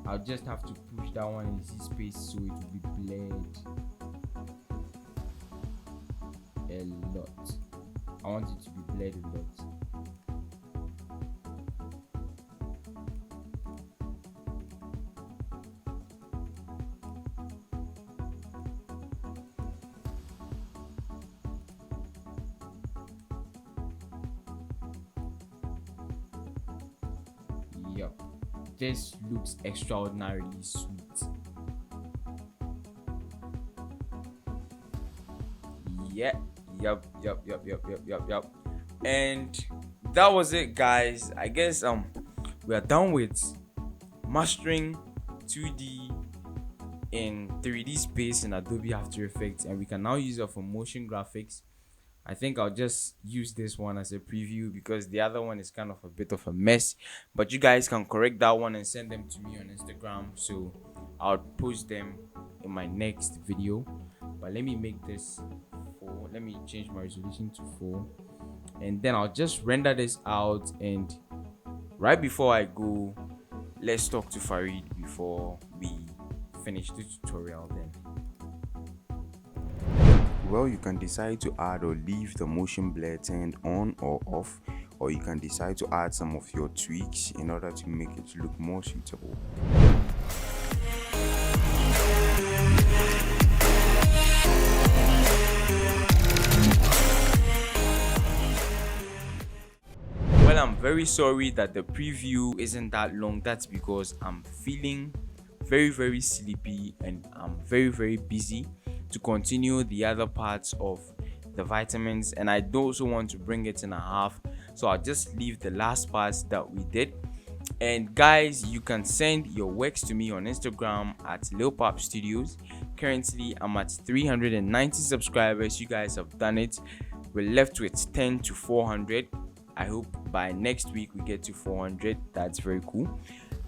[SPEAKER 1] I'll just have to push that one in Z space so it will be blurred a lot. I want it to be blurred a lot. Yep, this looks extraordinarily sweet. Yeah, yep. And that was it, guys. I guess we are done with mastering 2D in 3D space in Adobe After Effects, and we can now use it for motion graphics. I think I'll just use this one as a preview because the other one is kind of a bit of a mess, but you guys can correct that one and send them to me on Instagram, so I'll post them in my next video. but let me make this 4. Let me change my resolution to 4, and then I'll just render this out. And right before I go, let's talk to Farid before we finish the tutorial then.
[SPEAKER 4] Well, you can decide to add or leave the motion blur turned on or off, or you can decide to add some of your tweaks in order to make it look more suitable.
[SPEAKER 1] Well, I'm very sorry that the preview isn't that long. That's because I'm feeling very sleepy and I'm very busy to continue the other parts of the vitamins, and I also want to bring it in a half, so I'll just leave the last parts that we did. And guys, you can send your works to me on Instagram at Leopop Studios. Currently I'm at 390 subscribers. You guys have done it. We're left with 10 to 400. I hope by next week we get to 400. That's very cool.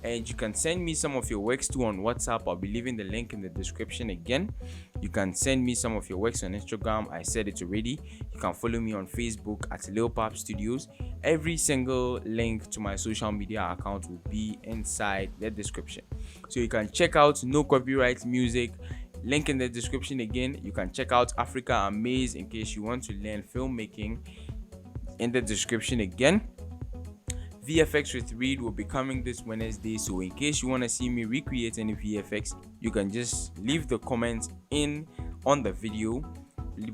[SPEAKER 1] And you can send me some of your works too on WhatsApp. I'll be leaving the link in the description again. You can send me some of your works on Instagram. I said it already. You can follow me on Facebook at Leopop Studios. Every single link to my social media account will be inside the description, so you can check out No Copyright Music. Link in the description again. You can check out Africa Amaze in case you want to learn filmmaking, in the description again. VFX with Reed will be coming this Wednesday, so in case you want to see me recreate any VFX, you can just leave the comments in on the video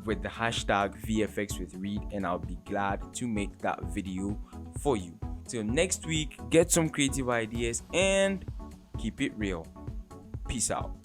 [SPEAKER 1] with the hashtag VFX with Reed, and I'll be glad to make that video for you. Till next week, get some creative ideas and keep it real. Peace out.